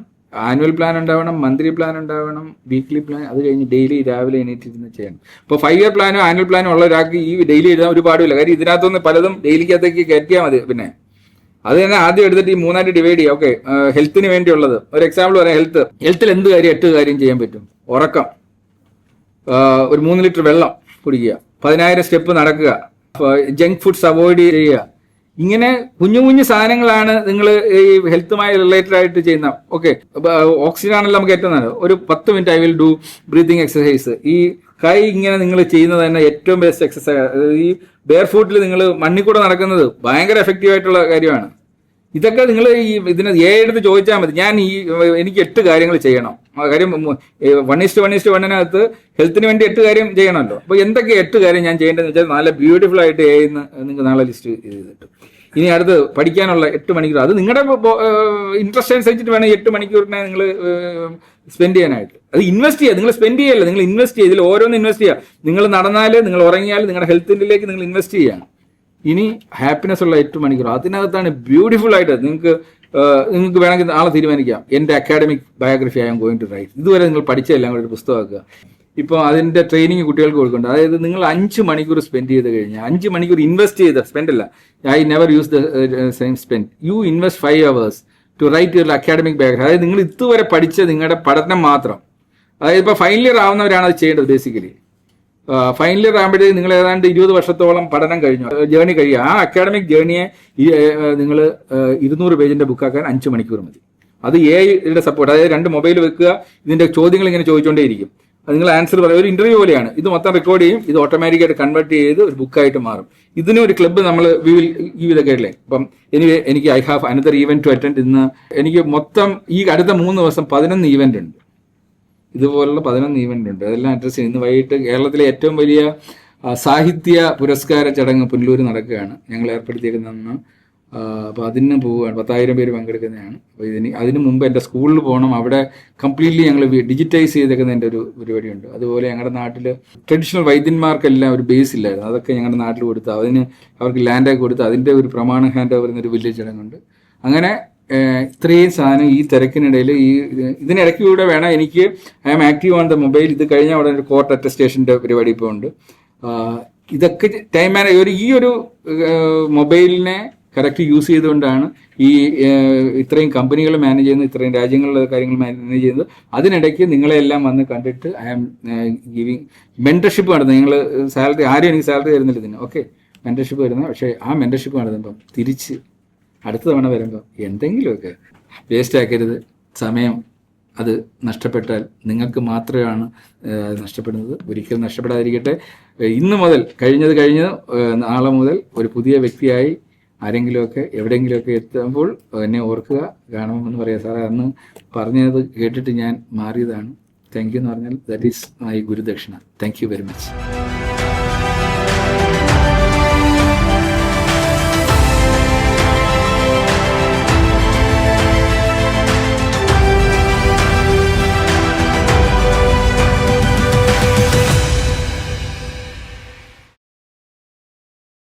ആനുവൽ പ്ലാൻ ഉണ്ടാവണം, മന്ത്ലി പ്ലാൻ ഉണ്ടാവണം, വീക്ക്ലി പ്ലാൻ, അത് കഴിഞ്ഞ് ഡെയിലി രാവിലെ എണീറ്റിരുന്ന് ചെയ്യണം. ഇപ്പോൾ 5 year പ്ലാനോ ആനുവൽ പ്ലാനോ ഉള്ള ഒരാൾക്ക് ഈ ഡെയിലി എഴുതാൻ ഒരുപാടില്ല. കാര്യം ഇതിനകത്തൊന്ന് പലതും ഡെയിലിക്കകത്തേക്ക് കയറ്റിയാൽ മതി. പിന്നെ അത് തന്നെ ആദ്യം എടുത്തിട്ട് ഈ 3 ഡിവൈഡ് ചെയ്യുക. ഓക്കെ, ഹെൽത്തിന് വേണ്ടിയുള്ളത് ഒരു എക്സാമ്പിൾ പറയാം. ഹെൽത്തിൽ എന്ത് കാര്യം 8 കാര്യം ചെയ്യാൻ പറ്റും? ഉറക്കം, ഒരു 3 ലിറ്റർ വെള്ളം കുടിക്കുക, 10,000 സ്റ്റെപ്പ് നടക്കുക, ജങ്ക് ഫുഡ്സ് അവോയ്ഡ് ചെയ്യുക. ഇങ്ങനെ കുഞ്ഞു കുഞ്ഞു സാധനങ്ങളാണ് നിങ്ങൾ ഈ ഹെൽത്തുമായി റിലേറ്റഡ് ആയിട്ട് ചെയ്യുന്ന. ഓക്കെ, ഓക്സിജൻ ആണല്ലോ നമുക്ക് ഏറ്റവും നല്ലത്. ഒരു 10 minute I will do breathing exercise. ഈ കൈ ഇങ്ങനെ നിങ്ങൾ ചെയ്യുന്നത് തന്നെ ഏറ്റവും ബെസ്റ്റ് എക്സസൈസ്. ഈ ബെയർ ഫൂട്ടിൽ നിങ്ങൾ മണ്ണിൽ കൂടെ നടക്കുന്നത് ഭയങ്കര എഫക്റ്റീവ് ആയിട്ടുള്ള കാര്യമാണ്. ഇതൊക്കെ നിങ്ങൾ ഈ ഇതിന് എടുത്ത് ചോദിച്ചാൽ മതി. എനിക്ക് 8 കാര്യങ്ങൾ ചെയ്യണം. കാര്യം 1:1:1 ഹെൽത്തിന് വേണ്ടി 8 കാര്യം ചെയ്യണമല്ലോ. അപ്പോൾ എന്തൊക്കെ 8 കാര്യം ഞാൻ ചെയ്യേണ്ടതെന്ന് വെച്ചാൽ നല്ല ബ്യൂട്ടിഫുൾ ആയിട്ട് നിങ്ങൾക്ക് നാളെ ലിസ്റ്റ് ചെയ്തിട്ട് ഇനി അടുത്ത് പഠിക്കാനുള്ള 8 മണിക്കൂർ. അത് നിങ്ങളുടെ ഇൻട്രസ്റ്റ് അനുസരിച്ചിട്ട് വേണം 8 മണിക്കൂറിനെ നിങ്ങൾ സ്പെൻഡ് ചെയ്യാനായിട്ട്. അത് ഇൻവെസ്റ്റ് ചെയ്യുക. നിങ്ങൾ സ്പെൻഡ് ചെയ്യല്ല, നിങ്ങൾ ഇൻവെസ്റ്റ് ചെയ്യുക. ഇതിൽ ഓരോന്ന് ഇൻവെസ്റ്റ് ചെയ്യുക. നിങ്ങൾ നടന്നാൽ, നിങ്ങൾ ഉറങ്ങിയാൽ നിങ്ങളുടെ ഹെൽത്തിലേക്ക് നിങ്ങൾ ഇൻവെസ്റ്റ് ചെയ്യുകയാണ്. ഇനി ഹാപ്പിനെസ് ഉള്ള 8 മണിക്കൂർ, അതിനകത്താണ് ബ്യൂട്ടിഫുൾ ആയിട്ട് നിങ്ങൾക്ക് വേണമെങ്കിൽ നാളെ തീരുമാനിക്കാം. എൻ്റെ academic biography I am going to write. ഇതുവരെ നിങ്ങൾ പഠിച്ചതെല്ലാം കൂടെ ഒരു പുസ്തകമാക്കുക. ഇപ്പോൾ അതിൻ്റെ ട്രെയിനിങ് കുട്ടികൾക്ക് കൊടുക്കുന്നുണ്ട്. അതായത് നിങ്ങൾ 5 മണിക്കൂർ സ്പെൻഡ് ചെയ്ത് കഴിഞ്ഞാൽ, 5 മണിക്കൂർ ഇൻവെസ്റ്റ് ചെയ്ത്, സ്പെൻഡ് അല്ല, I never use the same spend, you invest 5 hours to write your academic biography. അതായത് നിങ്ങൾ ഇതുവരെ പഠിച്ച നിങ്ങളുടെ പഠനം മാത്രം. അതായത് ഇപ്പോൾ ഫൈനൽ ഇയർ ആവുന്നവരാണ് അത് ചെയ്യേണ്ടത്. ബേസിക്കലി ഫൈനൽ ഇയർ ആകുമ്പോഴത്തേക്ക് നിങ്ങൾ ഏതാണ്ട് 20 വർഷത്തോളം പഠനം കഴിഞ്ഞു, ജേർണി കഴിയുക. ആ അക്കാഡമിക് ജേർണിയെ നിങ്ങൾ 200 പേജിന്റെ ബുക്കാക്കാൻ 5 മണിക്കൂർ മതി. അത് AI സപ്പോർട്ട്. അതായത് 2 മൊബൈൽ വെക്കുക, ഇതിന്റെ ചോദ്യങ്ങൾ ഇങ്ങനെ ചോദിച്ചുകൊണ്ടേയിരിക്കും. അത് നിങ്ങൾ ആൻസർ പറയുക. ഒരു ഇന്റർവ്യൂ പോലെയാണ്. ഇത് മൊത്തം റെക്കോർഡ് ചെയ്യും. ഇത് ഓട്ടോമാറ്റിക്കായിട്ട് കൺവേർട്ട് ചെയ്ത് ഒരു ബുക്കായിട്ട് മാറും. ഇതിന് ഒരു ക്ലബ്ബ് നമ്മൾ ഈ വിധ ഗൈഡ് ലൈൻ. അപ്പം എനിക്ക് I have another event to attend. ഇന്ന് എനിക്ക് മൊത്തം ഈ അടുത്ത 3 ദിവസം 11 ഈവന്റ് ഉണ്ട്. ഇതുപോലുള്ള 11 ഈവന്റ് ഉണ്ട്. അതെല്ലാം അഡ്രസ് ചെയ്യും. ഇന്ന് വൈകിട്ട് കേരളത്തിലെ ഏറ്റവും വലിയ സാഹിത്യ പുരസ്കാര ചടങ്ങ് പുനലൂർ നടക്കുകയാണ്. ഞങ്ങൾ ഏർപ്പെടുത്തിയേക്കുന്ന. അപ്പോൾ അതിന് പോവുകയാണ്. 10,000 പേര് പങ്കെടുക്കുന്നതാണ്. അപ്പോൾ അതിന് മുമ്പ് എൻ്റെ സ്കൂളിൽ പോകണം. അവിടെ കംപ്ലീറ്റ്ലി ഞങ്ങൾ ഡിജിറ്റൈസ് ചെയ്തേക്കുന്നതിൻ്റെ ഒരു പരിപാടിയുണ്ട്. അതുപോലെ ഞങ്ങളുടെ നാട്ടിൽ ട്രഡീഷണൽ വൈദ്യന്മാർക്കെല്ലാം ഒരു ബേസ് ഇല്ലായിരുന്നു. അതൊക്കെ ഞങ്ങളുടെ നാട്ടിൽ കൊടുത്ത് അവർക്ക് ലാൻഡൊക്കെ കൊടുത്ത് അതിൻ്റെ ഒരു പ്രമാണം ഹാൻഡ് ഓവർ എന്നൊരു വലിയ ചടങ്ങുണ്ട്. അങ്ങനെ ഇത്രയും സാധനം ഈ തിരക്കിനിടയിൽ ഇതിനിടയ്ക്കൂടെ വേണം എനിക്ക് I am active on the mobile. ഇത് കഴിഞ്ഞാൽ അവിടെ ഒരു കോർട്ട് അറ്റസ്റ്റേഷൻ്റെ പരിപാടി ഇപ്പോൾ ഉണ്ട്. ഇതൊക്കെ ടൈം ഈ ഒരു മൊബൈലിനെ കറക്റ്റ് യൂസ് ചെയ്തുകൊണ്ടാണ് ഇത്രയും കമ്പനികൾ മാനേജ് ചെയ്യുന്നത്, ഇത്രയും രാജ്യങ്ങളിലെ കാര്യങ്ങൾ മാനേജ് ചെയ്യുന്നത്. അതിനിടയ്ക്ക് നിങ്ങളെല്ലാം വന്ന് കണ്ടിട്ട് ഐ ആം ഗിവിങ് മെൻറ്റർഷിപ്പ് നടത്തുന്നത്. നിങ്ങൾ സാലറി, ആരും എനിക്ക് സാലറി തരുന്നില്ല ഇതിന്. ഓക്കെ, മെൻറ്റർഷിപ്പ് വരുന്നത്. പക്ഷേ ആ മെൻറ്റർഷിപ്പ് നടത്തുമ്പം തിരിച്ച് അടുത്ത തവണ വരുമ്പോൾ എന്തെങ്കിലുമൊക്കെ വേസ്റ്റ് ആക്കരുത്. സമയം അത് നഷ്ടപ്പെട്ടാൽ നിങ്ങൾക്ക് മാത്രമാണ് നഷ്ടപ്പെടുന്നത്. ഒരിക്കലും നഷ്ടപ്പെടാതിരിക്കട്ടെ. ഇന്ന് മുതൽ കഴിഞ്ഞ് നാളെ മുതൽ ഒരു പുതിയ വ്യക്തിയായി ആരെങ്കിലുമൊക്കെ എവിടെയെങ്കിലുമൊക്കെ എത്തുമ്പോൾ എന്നെ ഓർക്കുക, കാണുമെന്ന് പറയാം. സാറേ അന്ന് പറഞ്ഞത് കേട്ടിട്ട് ഞാൻ മാറിയതാണ്. താങ്ക് യു എന്ന് പറഞ്ഞാൽ ദാറ്റ് ഈസ് മൈ ഗുരുദക്ഷിണ. Thank you very much.